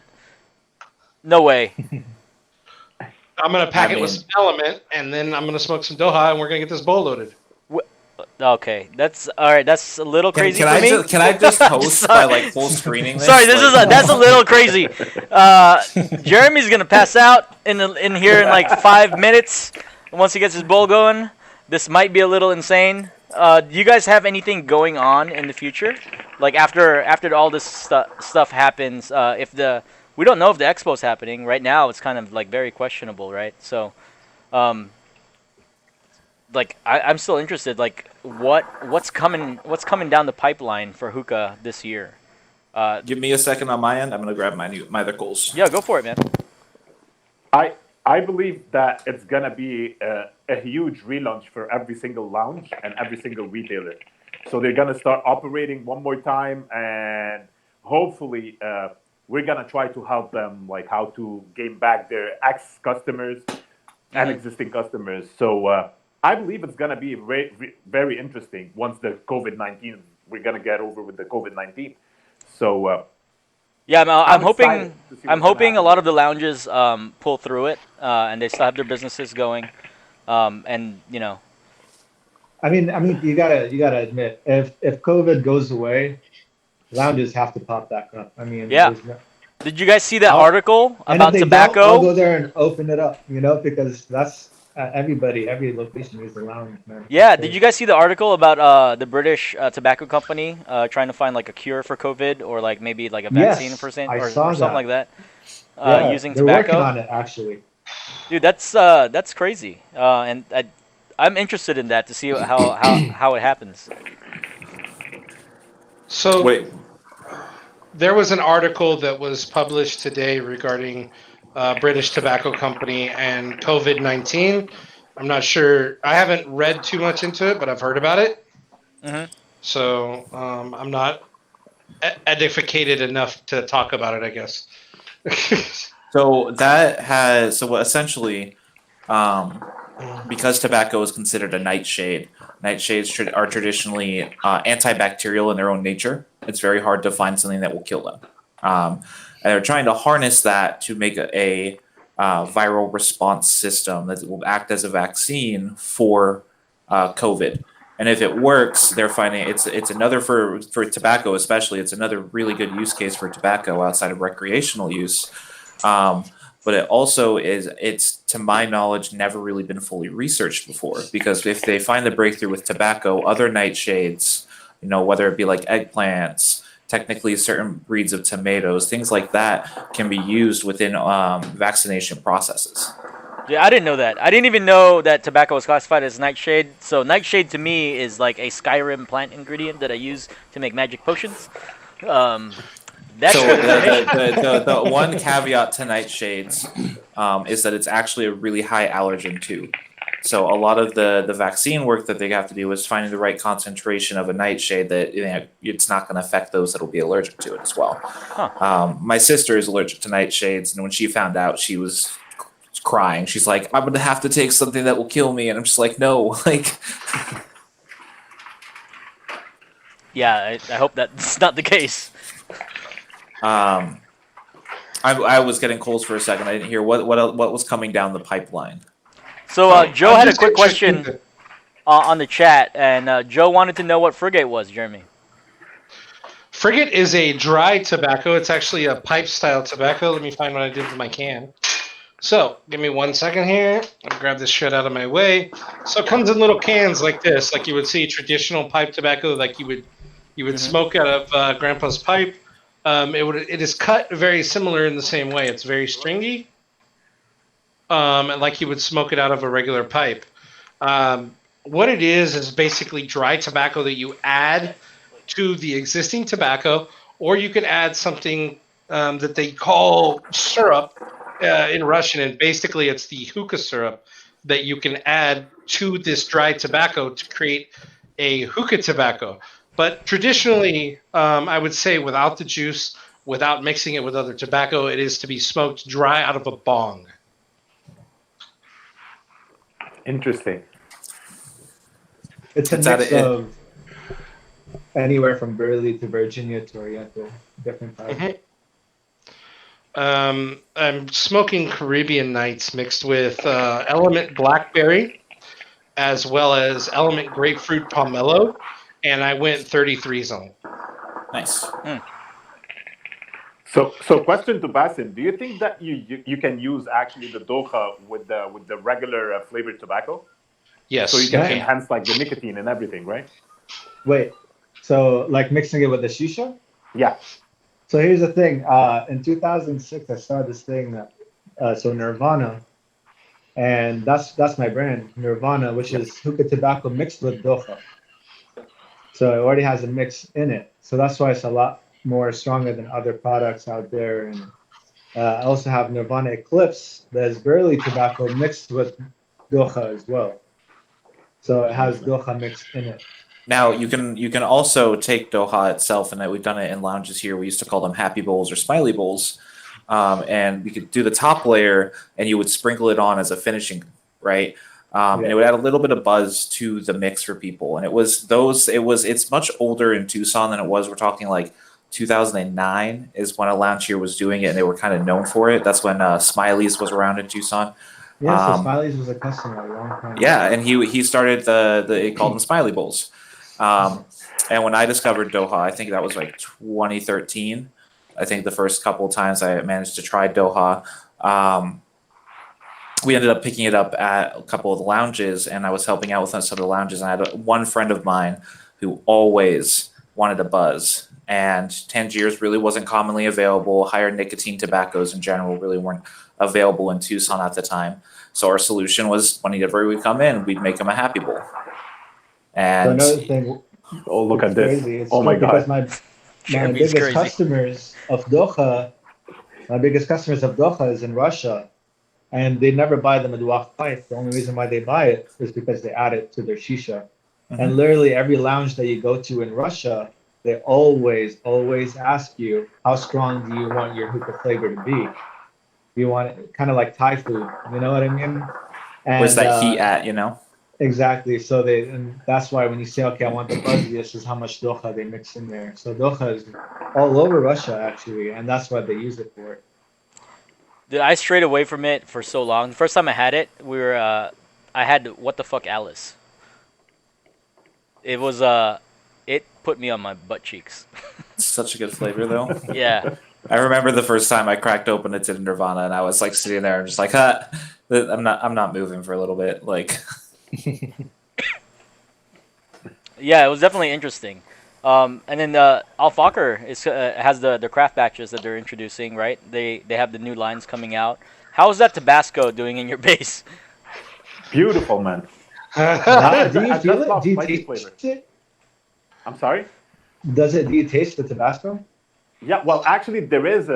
no way. I'm going to pack I it with mean- some Element, and then I'm going to smoke some Doha, and we're going to get this bowl loaded. Okay, that's all right. That's a little crazy Can for I me. just can I just host Sorry. by like full screening this? Sorry, this is Like- that's a little crazy. Jeremy's gonna pass out in here in like 5 minutes once he gets his bowl going. This might be a little insane. Do you guys have anything going on in the future? Like after all this stuff happens, we don't know if the expo's happening right now. It's kind of like very questionable, right? So, like I'm still interested. Like what's coming down the pipeline for hookah this year? Give me a second on my end. I'm gonna grab my other goals. Yeah, go for it, man. I believe that it's gonna be a huge relaunch for every single lounge and every single retailer. So they're gonna start operating one more time, and hopefully we're gonna try to help them like how to gain back their ex customers and existing customers. So I believe it's gonna be very interesting once the COVID-19 we're gonna get over with the COVID-19. So Yeah, I'm hoping. excited to see I'm what's gonna hoping a happen lot there. of the lounges pull through it, and they still have their businesses going. And you know, I mean, you gotta admit, if COVID goes away, lounges have to pop back up. I mean, yeah. there's no. Did you guys see that I'll, article and if about they don't, I'll tobacco? go there and open it up. You know, because that's every location needs a lounge, man. That's Yeah. Did you crazy. guys see the article about the British tobacco company trying to find like a cure for COVID or like maybe like a vaccine for Yes, saying I or saw something like that. that Yeah, using they're working tobacco? on it actually. Dude, that's crazy. And I'm interested in that to see how it happens. So Wait, there was an article that was published today regarding British Tobacco Company and COVID-19. I'm not sure. I haven't read too much into it, but I've heard about it. Hmm. So I'm not edificated enough to talk about it, I guess. so that has so essentially, um, because tobacco is considered a nightshade, nightshades are traditionally antibacterial in their own nature. It's very hard to find something that will kill them. And they're trying to harness that to make a viral response system that will act as a vaccine for COVID. And if it works, they're finding it's another for tobacco especially. It's another really good use case for tobacco outside of recreational use. Um, but it also it's to my knowledge never really been fully researched before, because if they find the breakthrough with tobacco, other nightshades, whether it be like eggplants, technically certain breeds of tomatoes, things like that can be used within vaccination processes. Yeah, I didn't know that. I didn't even know that tobacco was classified as nightshade. So nightshade to me is like a Skyrim plant ingredient that I use to make magic potions. Um, that's So good information. the one caveat to nightshades is that it's actually a really high allergen too. So a lot of the vaccine work that they have to do is finding the right concentration of a nightshade that it's not going to affect those that will be allergic to it as well. Huh. My sister is allergic to nightshades, and when she found out, she was crying. She's like, "I'm going to have to take something that will kill me," and I'm just like, "No, like." Yeah, I hope that's not the case. I was getting colds for a second. I didn't hear what was coming down the pipeline. So Joe I'm had a just quick interested in question on the chat, and Joe wanted to know what frigate was, Jeremy. Frigate is a dry tobacco. It's actually a pipe style tobacco. Let me find what I did with my can. So, give me 1 second here. I'll grab this shit out of my way. So it comes in little cans like this, like you would see traditional pipe tobacco, like you would Mhm. smoke out of Grandpa's pipe. It is cut very similar in the same way. It's very stringy, and like you would smoke it out of a regular pipe. What it is basically dry tobacco that you add to the existing tobacco, or you can add something that they call syrup in Russian, and basically it's the hookah syrup that you can add to this dry tobacco to create a hookah tobacco. But traditionally, I would say without the juice, without mixing it with other tobacco, it is to be smoked dry out of a bong. Interesting. It's a It's at mix it. of anywhere from Burley to Virginia to Oriental, different types. I'm smoking Caribbean Nights mixed with Element Blackberry as well as Element Grapefruit Pomelo, and I went 33 zone. Nice. So question to Bassem: do you think that you can use actually the docha with the regular flavored tobacco? Yes, So you can Yeah. enhance like the nicotine and everything, right? Wait, so like mixing it with the shisha? Yeah. So here's the thing. In 2006, I saw this thing that so Nirvana, and that's my brand, Nirvana, which is hookah tobacco mixed with docha. So it already has a mix in it. So that's why it's a lot more stronger than other products out there. And I also have Nirvana Eclipse that is barely tobacco mixed with Doha as well. So it has Doha mixed in it. Now you can also take Doha itself, and we've done it in lounges here. We used to call them happy bowls or smiley bowls, and we could do the top layer, and you would sprinkle it on as a finishing, right? And it would add a little bit of buzz to the mix for people. And it's much older in Tucson than it was. We're talking like 2009 is when a lounge here was doing it, and they were kind of known for it. That's when Smiley's was around in Tucson. Yeah, so Smiley's was a customer a long time ago. Yeah, and he started he called them Smiley Bowls. And when I discovered Doha, I think that was like 2013. I think the first couple of times I managed to try Doha, we ended up picking it up at a couple of the lounges, and I was helping out with some of the lounges. And I had one friend of mine who always wanted a buzz, and Tangiers really wasn't commonly available. Higher nicotine tobaccos in general really weren't available in Tucson at the time. So our solution was whenever we come in, we'd make him a happy bowl. And so another thing, Oh, look at this. crazy. It's Oh my because God. my Jeremy's biggest crazy. customers of Doha is in Russia, and they never buy the Meduach pipe. The only reason why they buy it is because they add it to their shisha. And literally every lounge that you go to in Russia, they always ask you, how strong do you want your hookah flavor to be? You want it kind of like Thai food, you know what I mean? And, where's that heat at, you know? Exactly. So and that's why when you say, okay, I want the buzz, this is how much Doha they mix in there. So Doha is all over Russia actually, and that's what they use it for. Dude, I strayed away from it for so long. The first time I had it, I had What the Fuck Alice. It was it put me on my butt cheeks. It's such a good flavor though. Yeah. I remember the first time I cracked open it to Nirvana, and I was like sitting there and just like, I'm not moving for a little bit. Like, Yeah, it was definitely interesting. And then Fahker has the craft batches that they're introducing, right? They have the new lines coming out. How is that Tabasco doing in your base? Beautiful, man. Do you I feel just it? love Do you spicy taste flavor. it? I'm sorry? Do you taste the Tabasco? Yeah, well, actually, there is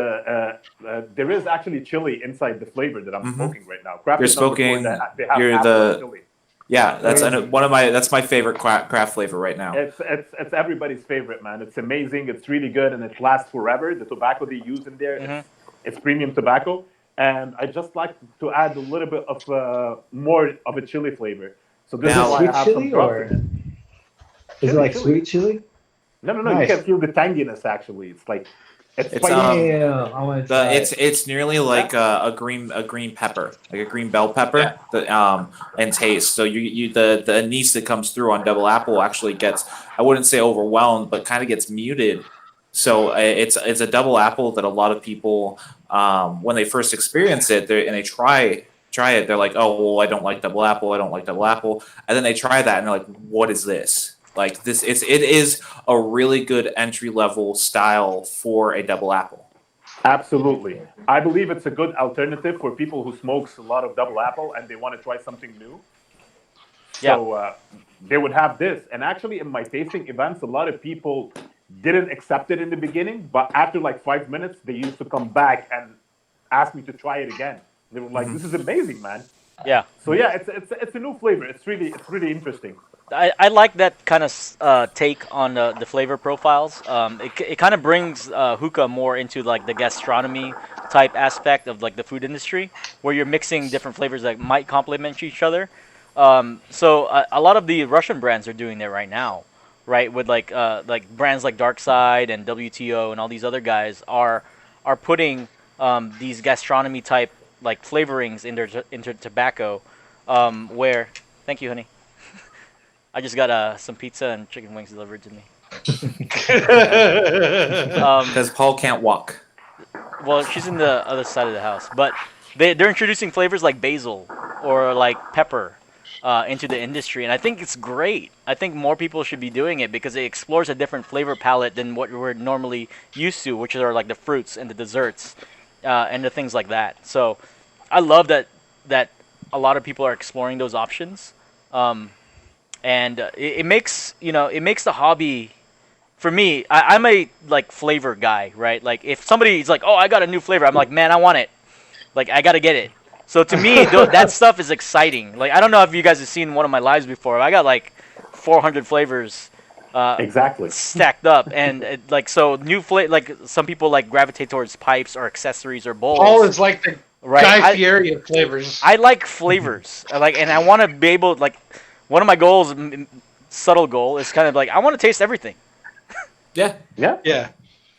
actually chili inside the flavor that I'm smoking right now. Craft You're is number 4 smoking- that they have you're apple the- and chili. yeah, that's my favorite craft flavor right now. It's everybody's favorite, man. It's amazing. It's really good, and it lasts forever. The tobacco they use in there, it's premium tobacco. And I just like to add a little bit of more of a chili flavor. So this Now- is why I Sweet have chili some drops or- in it. Is it like Chili. sweet chili? No, Nice. you can feel the tanginess. Actually, it's like it's It's, spicy. Yeah, I want to try it. It's nearly like a green pepper, like a green bell pepper, and taste. So the anise that comes through on double apple actually gets, I wouldn't say overwhelmed, but kind of gets muted. So it's a double apple that a lot of people, when they first experience it, and they try it, they're like, oh well, I don't like double apple, and then they try that and they're like, what is this? Like this, it is a really good entry level style for a double apple. Absolutely. I believe it's a good alternative for people who smokes a lot of double apple and they want to try something new. So they would have this. And actually, in my tasting events, a lot of people didn't accept it in the beginning, but after like 5 minutes, they used to come back and ask me to try it again. They were like, "This is amazing, man." Yeah. So yeah, it's a new flavor. It's really interesting. I like that kind of take on the flavor profiles. It kind of brings hookah more into like the gastronomy type aspect of like the food industry, where you're mixing different flavors that might complement each other. So a lot of the Russian brands are doing that right now, right? With like brands like Dark Side and WTO and all these other guys are putting these gastronomy type like flavorings into tobacco, where thank you, honey. I just got some pizza and chicken wings delivered to me. Because Paul can't walk. Well, she's in the other side of the house, but they're introducing flavors like basil or like pepper into the industry, and I think it's great. I think more people should be doing it because it explores a different flavor palette than what we're normally used to, which are like the fruits and the desserts and the things like that. So I love that a lot of people are exploring those options. And it makes the hobby, for me, I'm a like flavor guy, right? Like if somebody's like, oh, I got a new flavor, I'm like, man, I want it, like I gotta get it. So to me, that stuff is exciting. Like I don't know if you guys have seen one of my lives before. I got like 400 flavors Exactly. stacked up, and like so new like some people like gravitate towards pipes or accessories or bowls. Paul is like the right? Guy Fieri of flavors. I like flavors. And I want to be able like one of my goals, subtle goal, is kind of like I want to taste everything. Yeah. Yeah.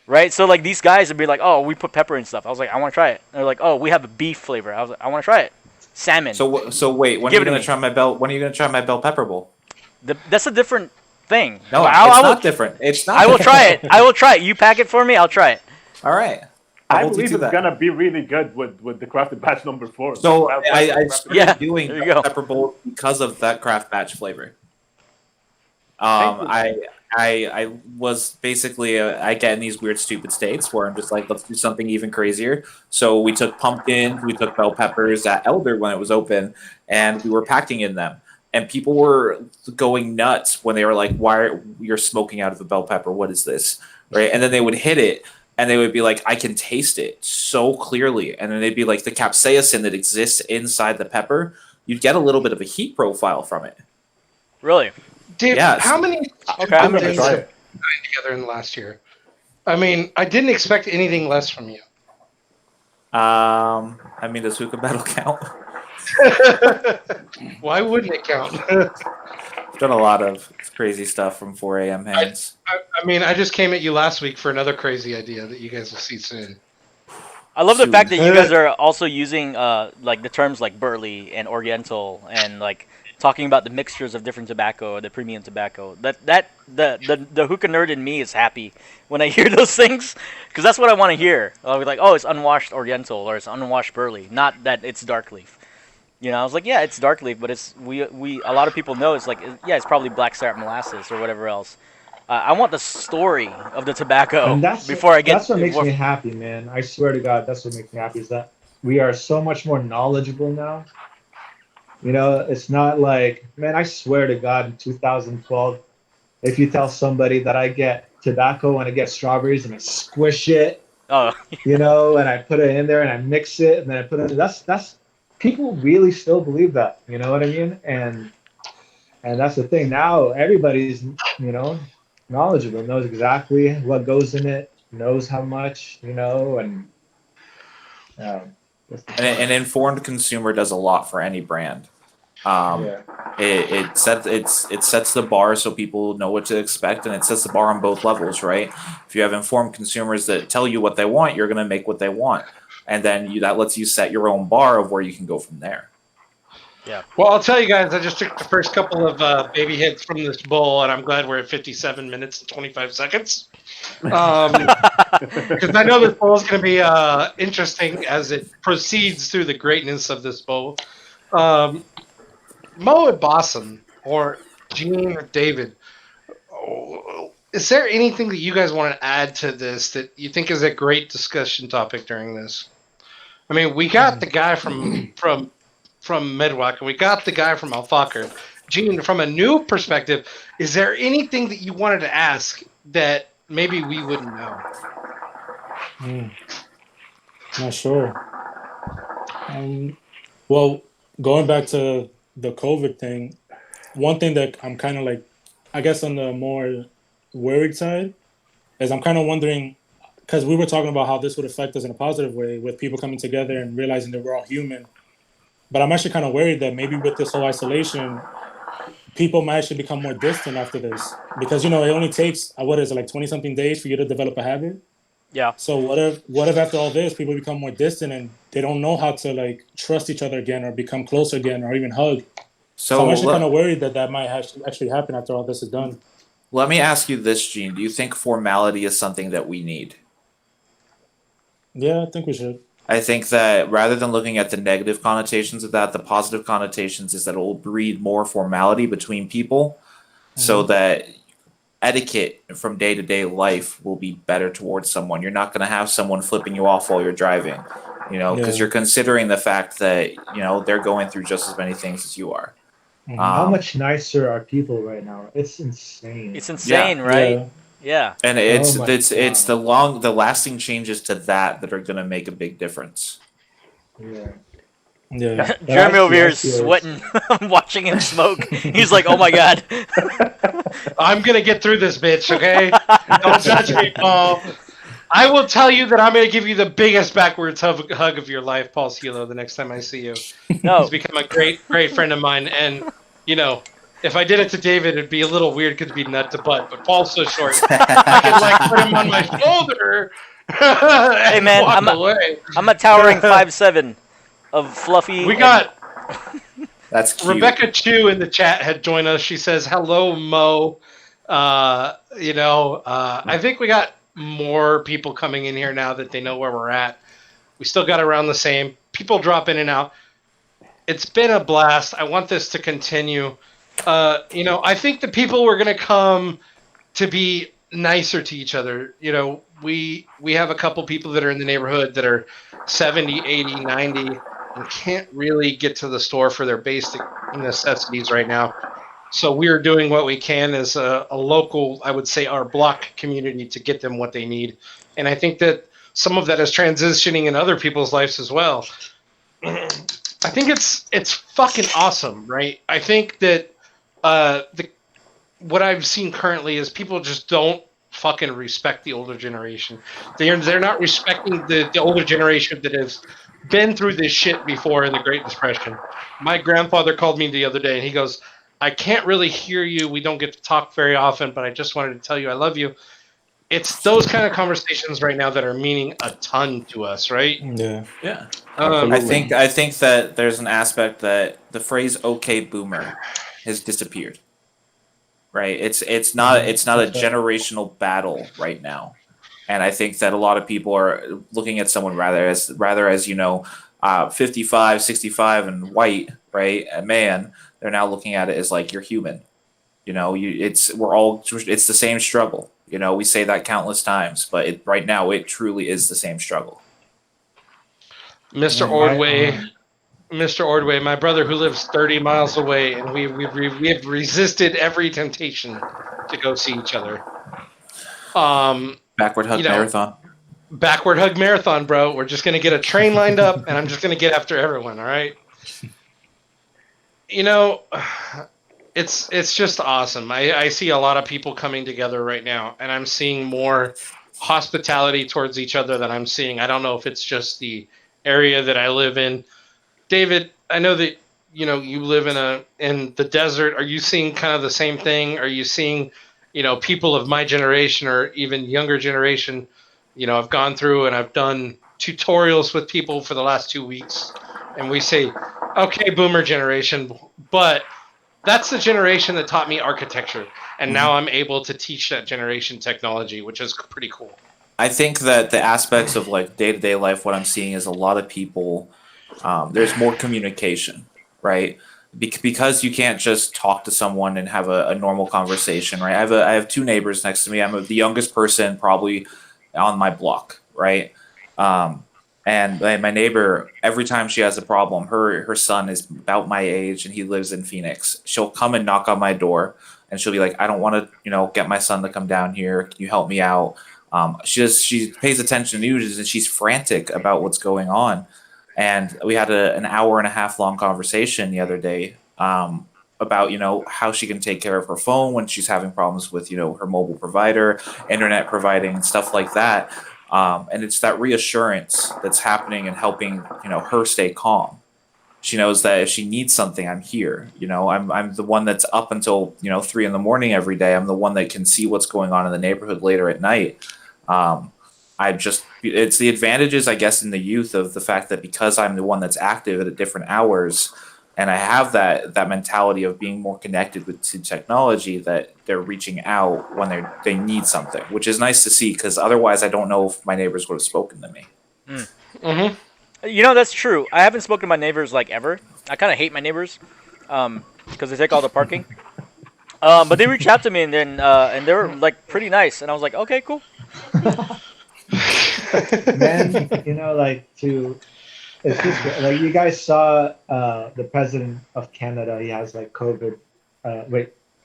Right, so like these guys would be like, "Oh, we put pepper and stuff." I was like, "I want to try it." And they're like, "Oh, we have a beef flavor." I was like, "I want to try it." Salmon. So wait, when are Give you it to gonna me. try my bell? When are you gonna try my bell pepper bowl? That's a different thing. No, I it's will, not different. It's not. I will different. try it. I will try it. You pack it for me. I'll try it. All right. I hold you believe to it's that. gonna be really good with the crafted batch number 4. So Wild I Pepper, started Yeah, doing there you bell go. pepper bowl because of that craft batch flavor. Thank you. I was basically I get in these weird stupid states where I'm just like, let's do something even crazier. So we took pumpkins, we took bell peppers at Elder when it was open, and we were packing in them. And people were going nuts when they were like, "Why are you're smoking out of a bell pepper? What is this?" Right? And then they would hit it, and they would be like, "I can taste it so clearly." And then they'd be like, "The capsaicin that exists inside the pepper, you'd get a little bit of a heat profile from it." Really? Dude, Yes. how many Okay, I'm gonna things try have it. we gotten together in the last year? I mean, I didn't expect anything less from you. I mean, does Hookah Battle count? Why wouldn't it count? I've done a lot of crazy stuff from 4 a.m. hands. I mean, I just came at you last week for another crazy idea that you guys will see soon. I love the Soon. fact that you guys are also using like the terms like burley and oriental and like talking about the mixtures of different tobacco, the premium tobacco. The hookah nerd in me is happy when I hear those things because that's what I want to hear. I'll be like, oh, it's unwashed oriental or it's unwashed burley, not that it's dark leaf. I was like, yeah, it's dark leaf, but it's we a lot of people know it's like yeah, it's probably black syrup molasses or whatever else. I want the story of the tobacco And that's before I get. that's what makes me happy, man. I swear to God, that's what makes me happy is that we are so much more knowledgeable now. It's not like, man, I swear to God, in 2012, if you tell somebody that I get tobacco and I get strawberries and I squish it, Oh, and I put it in there and I mix it and then I put it, that's people really still believe that, you know what I mean? And that's the thing. Now everybody's, knowledgeable, knows exactly what goes in it, knows how much, and that's the An informed consumer does a lot for any brand. yeah. It sets the bar so people know what to expect, and it sets the bar on both levels, right? If you have informed consumers that tell you what they want, you're going to make what they want, and then that lets you set your own bar of where you can go from there. Well, I'll tell you guys, I just took the first couple of baby hits from this bowl, and I'm glad we're at 57 minutes and 25 seconds. Because I know this bowl is going to be interesting as it proceeds through the greatness of this bowl. Moe and Bassem, or Gene or David, is there anything that you guys want to add to this that you think is a great discussion topic during this? I mean, we got the guy from Medwak, and we got the guy from Fahker. Gene, from a new perspective, is there anything that you wanted to ask that maybe we wouldn't know? Not sure. Well, going back to the COVID thing, one thing that I'm kind of like, I guess on the more worried side, is I'm kind of wondering, because we were talking about how this would affect us in a positive way with people coming together and realizing that we're all human. But I'm actually kind of worried that maybe with this whole isolation, people might actually become more distant after this. Because, it only takes, what is it, like 20-something days for you to develop a habit? yeah. So what if after all this, people become more distant and they don't know how to, like, trust each other again or become closer again or even hug? So I'm actually kind of worried that might actually happen after all this is done. Let me ask you this, Gene. Do you think formality is something that we need? Yeah, I think we should. I think that rather than looking at the negative connotations of that, the positive connotations is that it will breed more formality between people so that etiquette from day-to-day life will be better towards someone. You're not going to have someone flipping you off while you're driving, because you're considering the fact that, they're going through just as many things as you are. How much nicer are people right now? It's insane. It's insane, right? Yeah. And Oh my it's God. the lasting changes to that are going to make a big difference. Yeah. Yeah. Jeremy over here is Actually, sweating, watching him smoke. He's like, "Oh my god." I'm gonna get through this, bitch. Okay, don't judge me, Paul. I will tell you that I'm gonna give you the biggest backwards hug of your life, Paul Sialo, the next time I see you. He's No, become a great friend of mine, and you know, if I did it to David, it'd be a little weird because it'd be nut to butt. But Paul's so short, I could like put him on my shoulder hey and man, walk away. I'm a towering 5'7" of fluffy. We got That's cute. Rebecca Chu in the chat had joined us. She says, "Hello, Mo." I think we got more people coming in here now that they know where we're at. We still got around the same. People drop in and out. It's been a blast. I want this to continue. I think the people were going to come to be nicer to each other. We have a couple people that are in the neighborhood that are 70, 80, 90 and can't really get to the store for their basic necessities right now. So we're doing what we can as a local, I would say, our block community to get them what they need. And I think that some of that is transitioning in other people's lives as well. I think it's fucking awesome, right? I think that what I've seen currently is people just don't fucking respect the older generation. They're not respecting the older generation that has been through this shit before in the Great Depression. My grandfather called me the other day and he goes, "I can't really hear you. We don't get to talk very often, but I just wanted to tell you I love you." It's those kind of conversations right now that are meaning a ton to us, right? Yeah. Yeah. Absolutely. I think that there's an aspect that the phrase "okay boomer" has disappeared. Right? It's not a generational battle right now. And I think that a lot of people are looking at someone rather as 55, 65 and white, right? A man, they're now looking at it as like you're human. It's the same struggle. We say that countless times, but right now it truly is the same struggle. Mr. Ordway, my brother who lives 30 miles away, and we have resisted every temptation to go see each other. Backward hug marathon. Backward hug marathon, bro. We're just gonna get a train lined up, and I'm just gonna get after everyone. All right. It's just awesome. I see a lot of people coming together right now, and I'm seeing more hospitality towards each other than I'm seeing. I don't know if it's just the area that I live in. David, I know that you live in the desert. Are you seeing kind of the same thing? Are you seeing people of my generation or even younger generation? I've gone through and I've done tutorials with people for the last 2 weeks, and we say, okay, boomer generation, but that's the generation that taught me architecture, and now I'm able to teach that generation technology, which is pretty cool. I think that the aspects of like day-to-day life, what I'm seeing is a lot of people, there's more communication, right? Because you can't just talk to someone and have a normal conversation, right? I have two neighbors next to me. I'm the youngest person probably on my block, right? And my neighbor, every time she has a problem, her son is about my age and he lives in Phoenix. She'll come and knock on my door and she'll be like, "I don't want to, get my son to come down here. Can you help me out?" She pays attention to news and she's frantic about what's going on. And we had an hour and a half long conversation the other day about how she can take care of her phone when she's having problems with her mobile provider, internet providing, and stuff like that. And it's that reassurance that's happening and helping her stay calm. She knows that if she needs something, I'm here. I'm the one that's up until 3 a.m. every day. I'm the one that can see what's going on in the neighborhood later at night. It's the advantages, I guess, in the youth of the fact that because I'm the one that's active at different hours, and I have that mentality of being more connected to technology, that they're reaching out when they need something, which is nice to see, because otherwise I don't know if my neighbors would have spoken to me. Mm-hmm. That's true. I haven't spoken to my neighbors like ever. I kind of hate my neighbors because they take all the parking. But they reached out to me and they were like pretty nice, and I was like, okay, cool. Man, it's just like you guys saw the president of Canada. He has like COVID.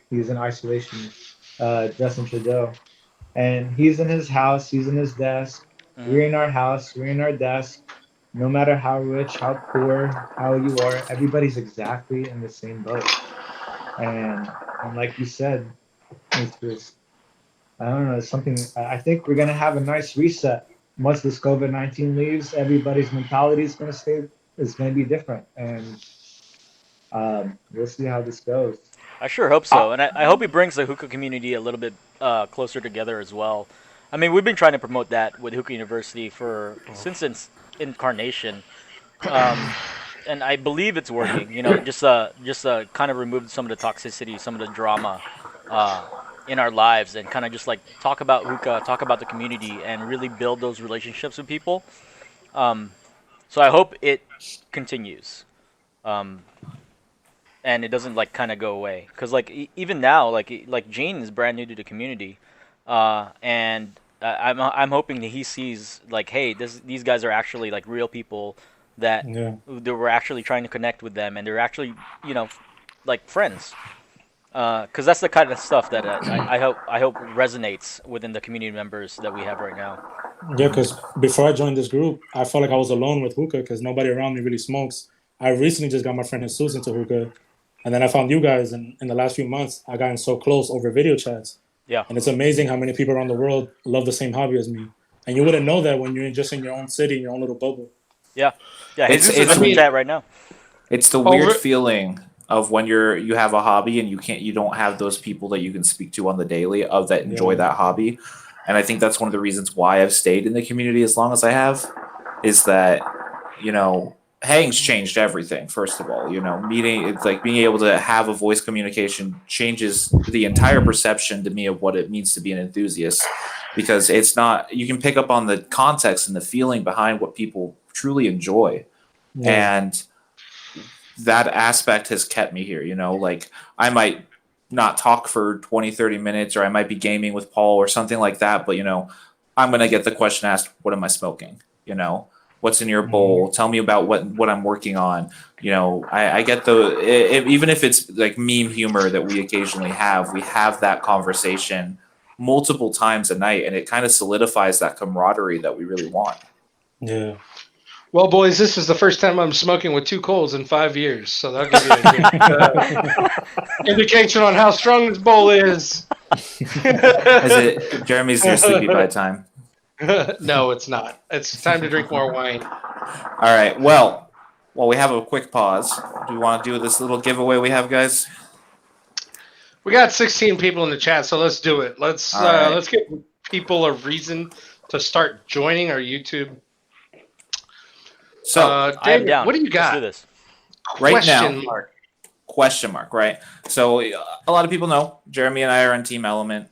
He's in isolation. Justin Trudeau, and he's in his house. He's in his desk. Mhm. We're in our house. We're in our desk. no matter how rich, how poor, how you are, everybody's exactly in the same boat. And like you said, it's just, I don't know, it's something. I think we're gonna have a nice reset once this COVID-19 leaves. Everybody's mentality is gonna stay. It's gonna be different, and we'll see how this goes. I sure hope so, and I hope it brings the hookah community a little bit closer together as well. I mean, we've been trying to promote that with Hookah University since its incarnation, and I believe it's working. You know, just kind of remove some of the toxicity, some of the drama uh, in our lives, and kind of just like talk about hookah, talk about the community, and really build those relationships with people. Um, so I hope it continues. Um, and it doesn't like kind of go away because like even now like Gene is brand new to the community, and I'm hoping that he sees like, hey, these guys are actually like real people that Yeah. we're actually trying to connect with them, and they're actually, you know, like friends, because that's the kind of stuff that I hope resonates within the community members that we have right now. Yeah, because before I joined this group, I felt like I was alone with hookah because nobody around me really smokes. I recently just got my friend Jesus into hookah, and then I found you guys, and in the last few months, I gotten so close over video chats. Yeah. And it's amazing how many people around the world love the same hobby as me. And you wouldn't know that when you're just in your own city, in your own little bubble. Yeah, It's- Jesus is it's- in the chat right now. It's the weird feeling of when you have a hobby and you don't have those people that you can speak to on the daily of that enjoy that hobby. And I think that's one of the reasons why I've stayed in the community as long as I have, is that, you know, hang's changed everything. First of all, you know, meeting, it's like being able to have a voice communication changes the entire perception to me of what it means to be an enthusiast, because it's not, you can pick up on the context and the feeling behind what people truly enjoy. And that aspect has kept me here. You know, like I might not talk for 20-30 minutes, or I might be gaming with Paul or something like that, but you know, I'm going to get the question asked, what am I smoking? You know, what's in your bowl? Tell me about what I'm working on. You know, I get even if it's like meme humor that we occasionally have, we have that conversation multiple times a night, and it kind of solidifies that camaraderie that we really want. Yeah. Well, boys, this is the first time I'm smoking with two coals in 5 years, so that'll give you an indication on how strong this bowl is. Jeremy's your sleepy by time? No, it's not. It's time to drink more wine. All right. Well, we have a quick pause. Do we want to do this little giveaway we have, guys? We got 16 people in the chat, so let's do it. Let's give people a reason to start joining our YouTube. So, David, what do you got? Let's do this. Right now, question mark, right? So a lot of people know Jeremy and I are on Team Element.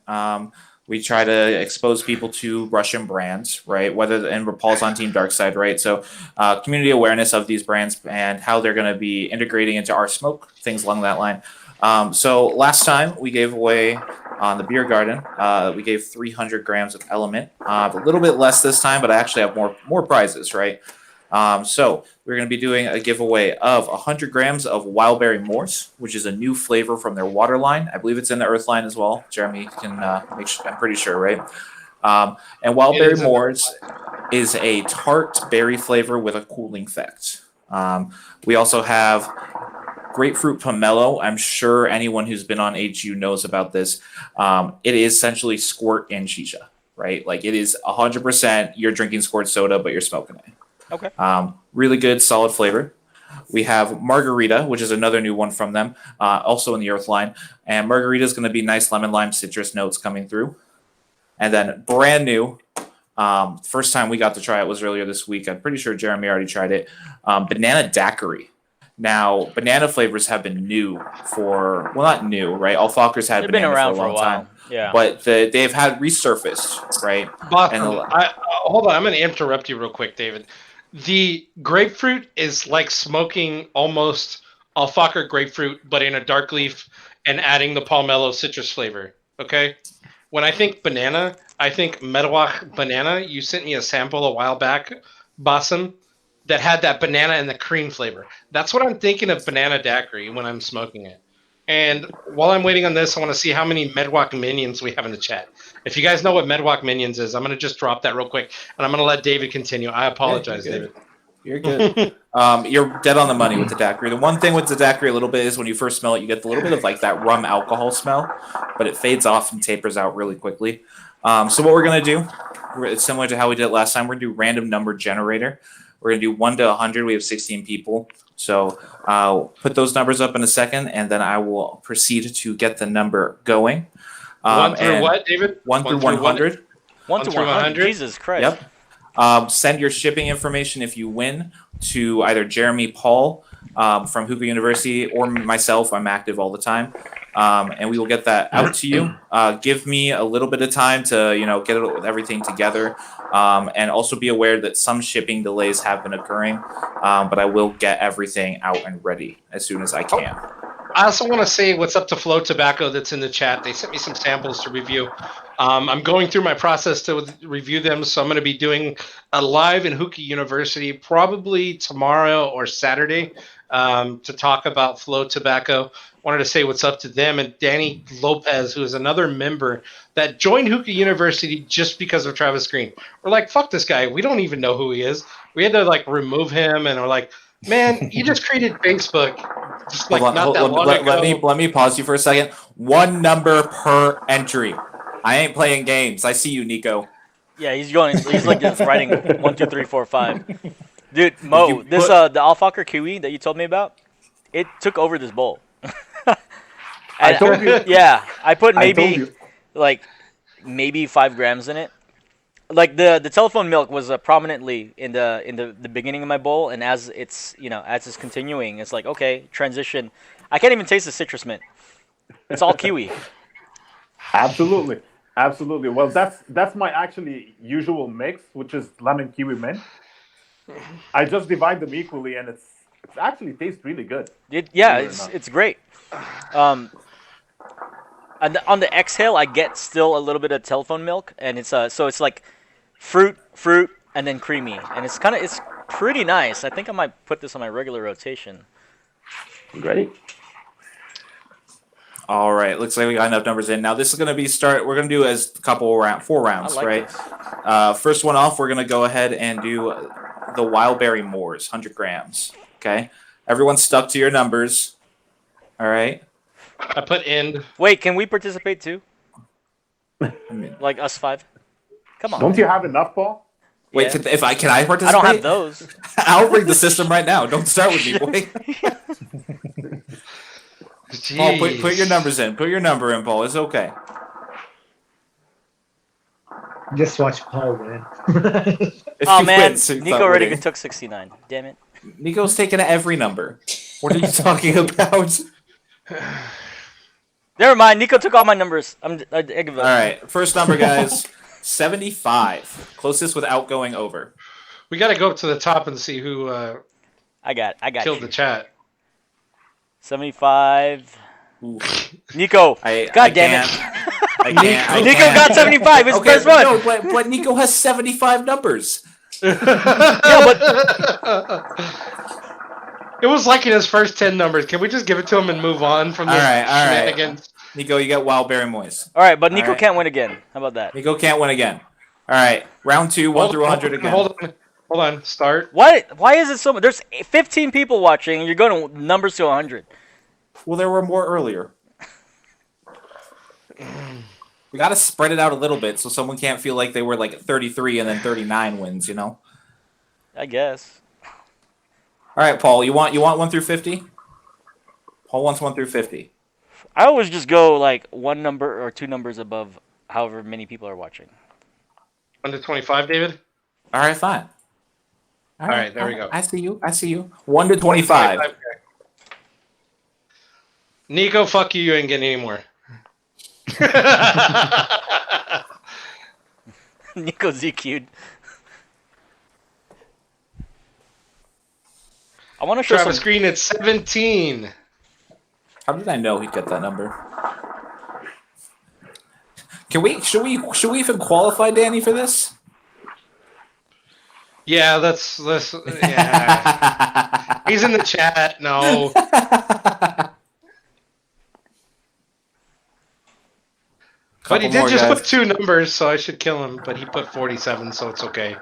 We try to expose people to Russian brands, right? And Paul's on Team Darkside, right? So community awareness of these brands and how they're going to be integrating into our smoke, things along that line. So last time we gave away on the beer garden, we gave 300 grams of Element. A little bit less this time, but I actually have more prizes, right? So we're going to be doing a giveaway of 100 grams of Wildberry Morse, which is a new flavor from their water line. I believe it's in the Earth line as well. Jeremy can make sure, I'm pretty sure, right? And Wildberry Morse is a tart berry flavor with a cooling effect. We also have grapefruit pomelo. I'm sure anyone who's been on HU knows about this. It is essentially squirt in shisha, right? Like it is 100% you're drinking squirt soda, but you're smoking it. Okay. Really good, solid flavor. We have Margarita, which is another new one from them, also in the Earth line. And Margarita is going to be nice lemon lime citrus notes coming through. And then brand new, first time we got to try it was earlier this week. I'm pretty sure Jeremy already tried it. Banana daiquiri. Now, banana flavors have been new not new, right? All Fahkers had They've been banana around for a long time. Yeah. But they've had resurfaced, right? Hold on, I'm going to interrupt you real quick, David. The grapefruit is like smoking almost Alfaker grapefruit, but in a dark leaf and adding the pomelo citrus flavor. Okay? When I think banana, I think Medwach banana. You sent me a sample a while back, Bassem, that had that banana and the cream flavor. That's what I'm thinking of banana daiquiri when I'm smoking it. And while I'm waiting on this, I want to see how many Medwach minions we have in the chat. If you guys know what Medwach minions is, I'm going to just drop that real quick, and I'm going to let David continue. I apologize, David. You're good. You're dead on the money with the daiquiri. The one thing with the daiquiri a little bit is when you first smell it, you get a little bit of like that rum alcohol smell, but it fades off and tapers out really quickly. So what we're gonna do, it's similar to how we did it last time. We're gonna do random number generator. We're gonna do 1 to 100. We have 16 people, so I'll put those numbers up in a second, and then I will proceed to get the number going. 1 through what, David? 1 through 100. 1 to 100. Jesus Christ. Yep. Send your shipping information if you win to either Jeremy Paul from Hookah University or myself. I'm active all the time. And we will get that out to you. Give me a little bit of time to, get everything together. And also be aware that some shipping delays have been occurring. But I will get everything out and ready as soon as I can. I also want to say what's up to Flow Tobacco that's in the chat. They sent me some samples to review. I'm going through my process to review them, so I'm going to be doing a live in Hookah University probably tomorrow or Saturday to talk about Flow Tobacco. Wanted to say what's up to them and Danny Lopez, who is another member that joined Hookah University just because of Travis Green. We're like, fuck this guy. We don't even know who he is. We had to remove him, and we're like, man, you just created Facebook. Just not that long ago. Let me pause you for a second. 1 number per entry. I ain't playing games. I see you, Nico. Yeah, he's like just writing 1, 2, 3, 4, 5. Dude, Mo, the Fahker Kiwi that you told me about, it took over this bowl. I told you. Yeah, I put maybe 5 grams in it. Like the telephone milk was prominently in the beginning of my bowl, and as it's continuing, it's like, okay, transition. I can't even taste the citrus mint. It's all kiwi. Absolutely. Well, that's my actually usual mix, which is lemon kiwi mint. I just divide them equally, and it actually tastes really good. It's great. And on the exhale, I get still a little bit of telephone milk, and it's so it's like fruit, and then creamy, and it's pretty nice. I think I might put this on my regular rotation. Great. All right, looks like we got enough numbers in. Now this is going to be we're going to do as 4 rounds, right? First one off, we're going to go ahead and do the Wildberry Moors, 100 grams. Okay, everyone stuck to your numbers. All right. I put in. Wait, can we participate too? Like us 5? Come on. Don't you have enough, Paul? Wait, Yeah. can I participate? I don't have those. I'll bring the system right now. Don't start with me, boy. Paul, put your numbers in. Put your number in, Paul. It's okay. Just watch Paul win. Oh man, Nico already took 69. Damn it. Nico's taking every number. What are you talking about? Never mind. Nico took all my numbers. I give up. All right, first number, guys. 75. Closest without going over. We got to go up to the top and see who I got killed you. the chat. 75. Ooh. Nico. God damn it. I can't. Nico got 75. It's first one. No, but Nico has 75 numbers. Yeah, but it was like in his first 10 numbers. Can we just give it to him and move on from this shenanigans? Nico, you got Wildberry Moist. all right, but Nico can't win again. How about that? Nico can't win again. All right, round 2, 1 through 100 again. Hold on. Start. What? Why is it so much? There's 15 people watching, and you're going to numbers to 100. Well, there were more earlier. We got to spread it out a little bit so someone can't feel like they were like 33 and then 39 wins, I guess. All right, Paul, you want 1 through 50? Paul wants 1 through 50. I always just go like 1 number or 2 numbers above however many people are watching. 1 to 25, David? All right, fine. All right, there we go. I see you. 1 to 25. Nico, fuck you. You ain't getting any more. Nico ZQ'd. I want to show Travis Green at 17. How did I know he'd get that number? Should we even qualify Danny for this? Yeah, yeah. He's in the chat. No. But he did just put 2 numbers, so I should kill him. But he put 47, so it's okay.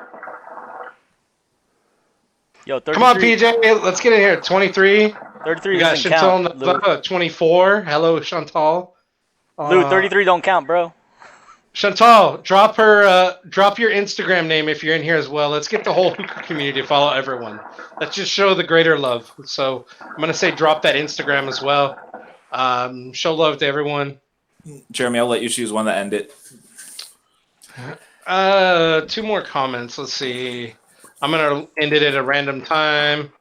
Yo, 33. Come on, PJ. Let's get in here. 23. 33 We got doesn't Chantal count. Lou. Nava, 24. Hello, Chantal. Lou, 33 don't count, bro. Chantal, drop your Instagram name if you're in here as well. Let's get the whole hookah community to follow everyone. Let's just show the greater love. So I'm gonna say drop that Instagram as well. Show love to everyone. Jeremy, I'll let you choose one to end it. 2 more comments. Let's see. I'm gonna end it at a random time.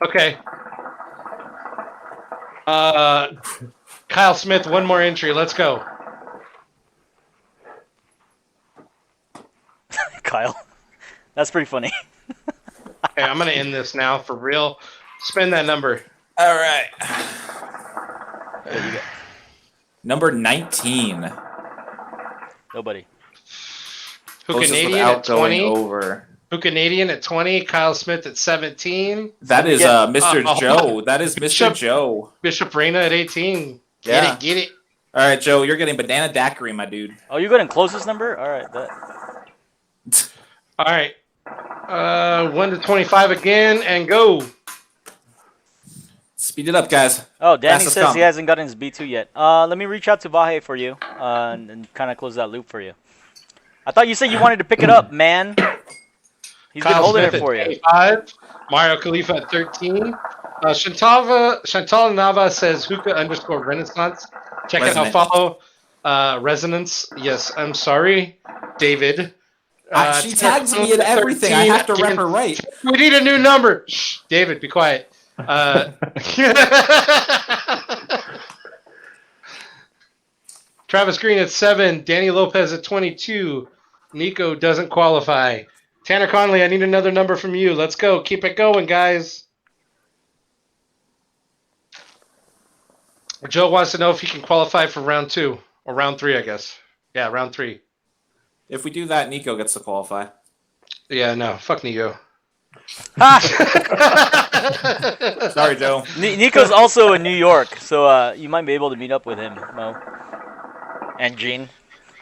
Okay. Kyle Smith, 1 more entry. Let's go. Kyle. That's pretty funny. Okay, I'm gonna end this now for real. Spend that number. All right. Yeah, you got Number 19. nobody. Who Closest Canadian at without going 20? over. Who Canadian at 20? Kyle Smith at 17. That is Yeah. Mr. Oh. Joe. That is Mr. Bishop. Joe. Bishop Reina at 18. Yeah. Get it. All right, Joe, you're getting banana daiquiri, my dude. Oh, you got in closest number? All right. That. All right. 1 to 25 again, and go. Speed it up, guys. Oh, Danny Fastest says come. he hasn't gotten his B2 yet. Let me reach out to Vahe for you and kind of close that loop for you. I thought you said you wanted to pick it up, man. He's been Kyle holding Smith it for at you. 25. Mario Khalifa at 13. Chantal Nava says hookah_renaissance. Check it out. Resonance. Follow Resonance. Yes, I'm sorry, David. She tags me in everything. I have to rep her right. We need a new number. Shh, David, be quiet. Travis Green at 7. Danny Lopez at 22. Nico doesn't qualify. Tanner Conley, I need another number from you. Let's go. Keep it going, guys. Joe wants to know if he can qualify for round 2 or round 3, I guess. Yeah, round 3. If we do that, Nico gets to qualify. Yeah, no. Fuck Nico. Sorry, Joe. Nico's also in New York, so you might be able to meet up with him, Mo. And Gene.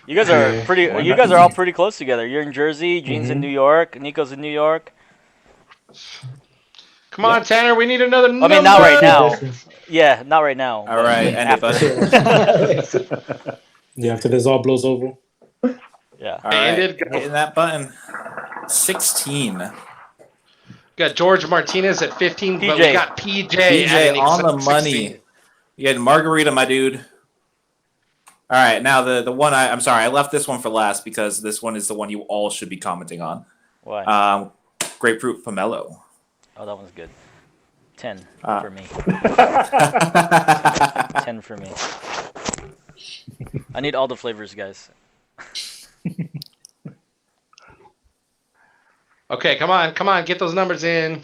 You guys are pretty. You guys are all pretty close together. You're in Jersey. Gene's in New York. Nico's in New York. Come on, Tanner. We need another number. I mean, not right now. Yeah, not right now. All right, end it, bud. Yeah, after this all blows over. Yeah. All right, Ended, go. hitting that button. 16. Got George Martinez at 15, but we PJ. got PJ, PJ on the 16. money. You had Margarita, my dude. All right, now the one I'm sorry, I left this one for last because this one is the one you all should be commenting on. Why? Grapefruit pomelo. Oh, that one's good. 10 for me. 10 for me. I need all the flavors, guys. Okay, come on, get those numbers in.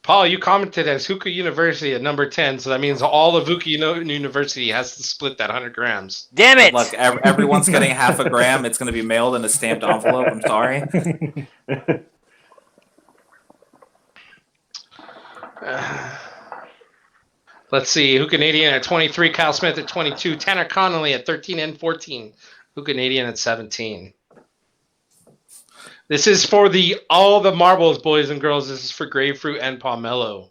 Paul, you commented as Hookah University at number 10, so that means all of Hookah University has to split that 100 grams. Damn it! Look, everyone's getting half a gram. It's going to be mailed in a stamped envelope. I'm sorry. Let's see. Who Canadian at 23, Kyle Smith at 22, Tanner Connolly at 13 and 14, Who Canadian at 17. This is for all the marbles, boys and girls. This is for grapefruit and pomelo.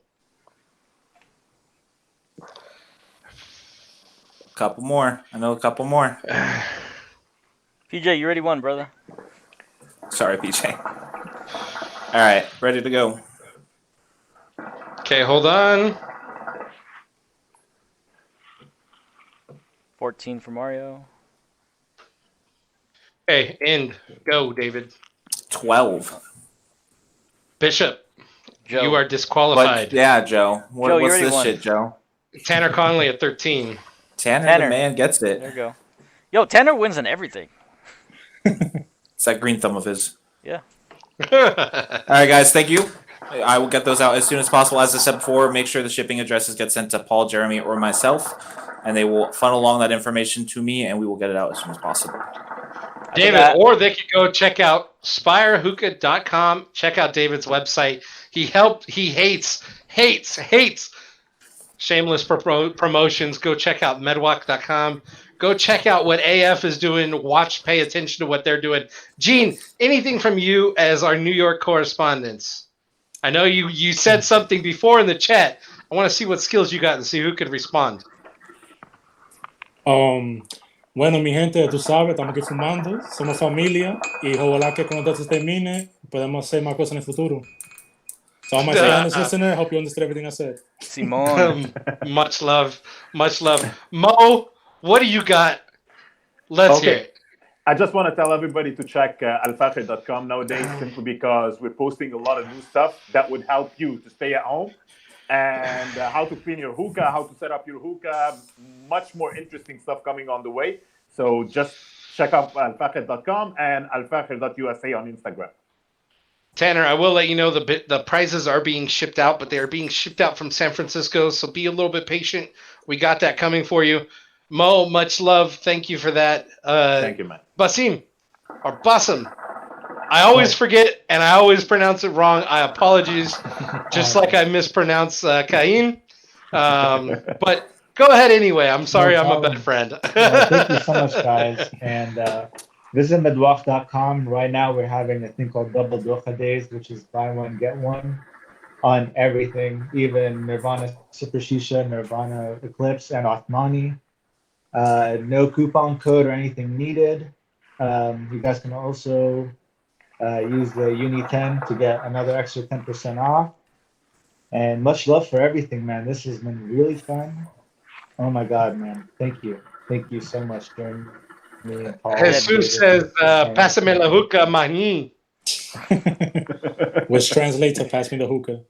Couple more. I know a couple more. PJ, you already won, brother. Sorry, PJ. All right, ready to go. Okay, hold on. 14 for Mario. Okay, end. Go, David. 12. Bishop, Joe. you are disqualified. But, yeah, Joe. Joe, you What's already this won. shit, Joe? Tanner Conley at 13. Tanner, the man, gets There it. you go. Yo, Tanner wins in everything. It's that green thumb of his. Yeah. All right, guys, thank you. I will get those out as soon as possible. As I said before, make sure the shipping addresses get sent to Paul, Jeremy, or myself, and they will funnel along that information to me, and we will get it out as soon as possible. David, or they could go check out SpyreHookah.com. Check out David's website. He hates shameless promotions. Go check out medwalk.com. Go check out what AF is doing. Watch, pay attention to what they're doing. Gene, anything from you as our New York correspondents? I know you said something before in the chat. I want to see what skills you got and see who could respond. Bueno, mi gente, tú sabes, estamos aquí fumando, somos familia y ojalá que cuando esto se termine podamos hacer más cosas en el futuro. So all my Spanish listener, I hope you understood everything I said. Simon. Much love. Much love. Mo, what do you got? Let's hear it. I just want to tell everybody to check alfahker.com nowadays, simply because we're posting a lot of new stuff that would help you to stay at home, and how to clean your hookah, how to set up your hookah, much more interesting stuff coming on the way. So just check out alfahker.com and alfahker.usa on Instagram. Tanner, I will let you know the prizes are being shipped out, but they are being shipped out from San Francisco, so be a little bit patient. We got that coming for you. Mo, much love. Thank you for that. Thank you, man. Bassem, or Bassem. I always forget, and I always pronounce it wrong. I apologize, just like I mispronounce Chahine. But go ahead anyway. I'm sorry, I'm a bad friend. Thank you so much, guys. And visit medwalk.com. Right now, we're having a thing called Double Doha Days, which is buy one, get one on everything, even Nirvana Super Shisha, Nirvana Eclipse, and Othmani. No coupon code or anything needed. You guys can also use the Uni10 to get another extra 10% off. And much love for everything, man. This has been really fun. Oh my God, man. Thank you. Thank you so much, Jeremy and Paul. Jesus says, "Pásame la hookah, maní." Which translates to pass me the hookah.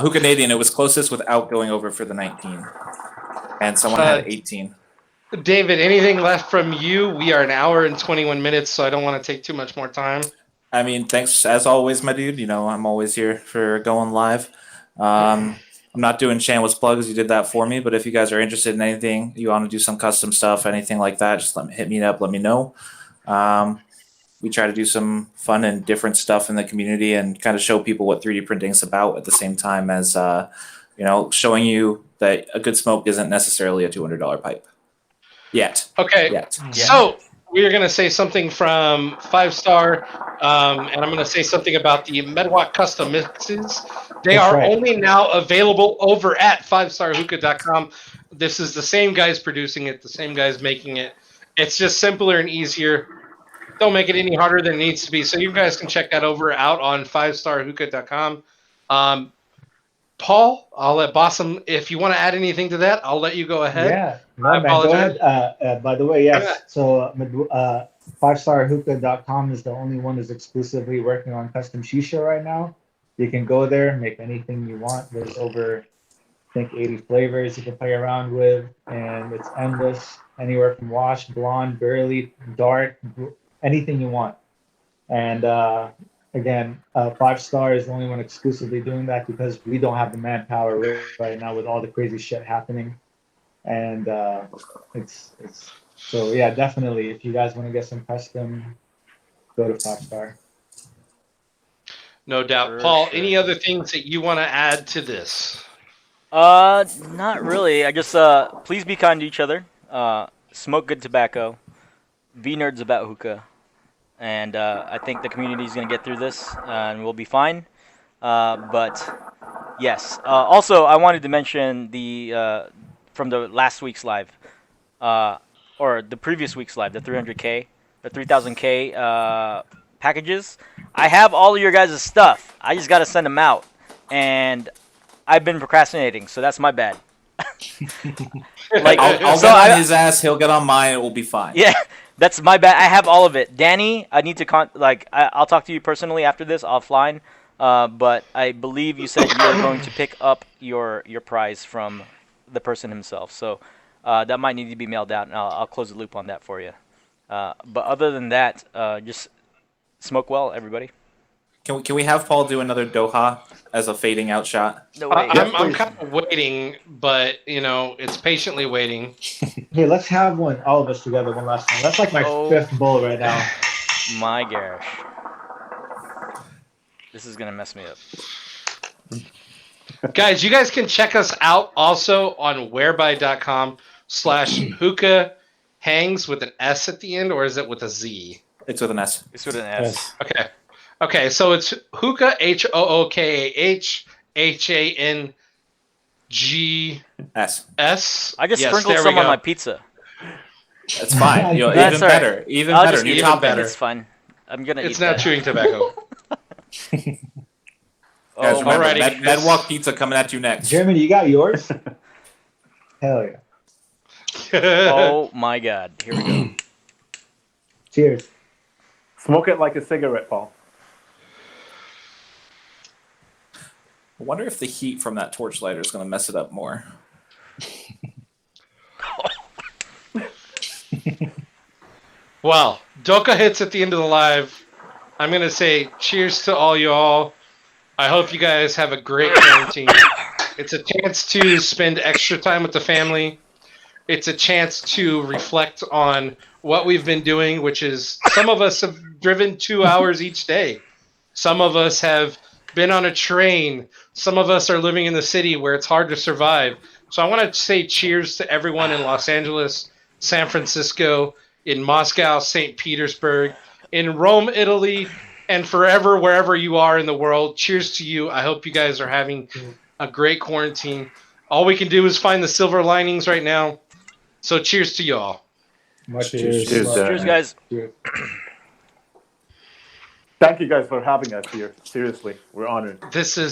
Who Canadian? It was closest without going over for the 19, and someone had 18. David, anything left from you? We are an hour and 21 minutes, so I don't want to take too much more time. I mean, thanks as always, my dude. You know, I'm always here for going live. I'm not doing shameless plugs. You did that for me, but if you guys are interested in anything, you want to do some custom stuff, anything like that, just hit me up. Let me know. We try to do some fun and different stuff in the community and kind of show people what 3D printing is about at the same time as, showing you that a good smoke isn't necessarily a $200 pipe. Yet. Okay. Yet. So we're going to say something from 5-Star, and I'm going to say something about the Medwalk custom mixes. They are only now available over at 5starhookah.com. This is the same guys producing it, the same guys making it. It's just simpler and easier. Don't make it any harder than it needs to be. So you guys can check that out on 5starhookah.com. Paul, I'll let Bassem, if you want to add anything to that, I'll let you go ahead. Yeah, no, man, go ahead. By the way, yes. So 5starhookah.com is the only one that's exclusively working on custom shisha right now. You can go there, make anything you want. There's over, I think, 80 flavors you can play around with, and it's endless. Anywhere from wash, blonde, burly, dark, anything you want. And again, 5-Star is the only one exclusively doing that because we don't have the manpower right now with all the crazy shit happening. And it's so yeah, definitely. If you guys want to get some custom, go to 5-Star. No doubt, Paul. Any other things that you want to add to this? Not really. I just please be kind to each other. Smoke good tobacco. Be nerds about hookah. And I think the community is going to get through this, and we'll be fine. But yes. Also, I wanted to mention the from the last week's live, or the previous week's live, the 300K, the 3000K packages. I have all of your guys' stuff. I just got to send them out, and I've been procrastinating, so that's my bad. Like I'll get on his ass. He'll get on mine. It will be fine. Yeah. That's my bad. I have all of it. Danny, I need to I'll talk to you personally after this offline. But I believe you said you were going to pick up your prize from the person himself. So that might need to be mailed out, and I'll close the loop on that for you. But other than that, just smoke well, everybody. Can we have Paul do another Doha as a fading out shot? No way. I'm kind of waiting, but it's patiently waiting. Hey, let's have one, all of us together, one last time. That's like my fifth bowl right now. My gosh. This is gonna mess me up. Guys, you guys can check us out also on whereby.com/hookah hangs with an S at the end, or is it with a Z? It's with an S. It's with an S. Yes. Okay. Okay, so it's Hookah, HOOKAH, HANGS. S. I just Yes, sprinkled there we some on go. my pizza. That's fine. You know, That's even all right. better. Even I'll better. just New eat even topping. better. It's fine. I'm gonna It's eat not that. chewing tobacco. Guys, Oh, remember, Alrighty, guys. Medwalk Pizza coming at you next. Jeremy, you got yours? Hell yeah. oh my God! Here we go. Cheers. Smoke it like a cigarette, Paul. I wonder if the heat from that torch lighter is going to mess it up more. Well, Doka hits at the end of the live. I'm going to say cheers to all y'all. I hope you guys have a great quarantine. It's a chance to spend extra time with the family. It's a chance to reflect on what we've been doing, which is some of us have driven 2 hours each day. Some of us have been on a train. Some of us are living in the city where it's hard to survive. So I want to say cheers to everyone in Los Angeles, San Francisco, in Moscow, St. Petersburg, in Rome, Italy, and forever, wherever you are in the world. Cheers to you. I hope you guys are having a great quarantine. All we can do is find the silver linings right now. So cheers to y'all. Much Cheers. Cheers, Cheers, guys. Cheers. Thank you guys for having us here. Seriously, we're honored. This is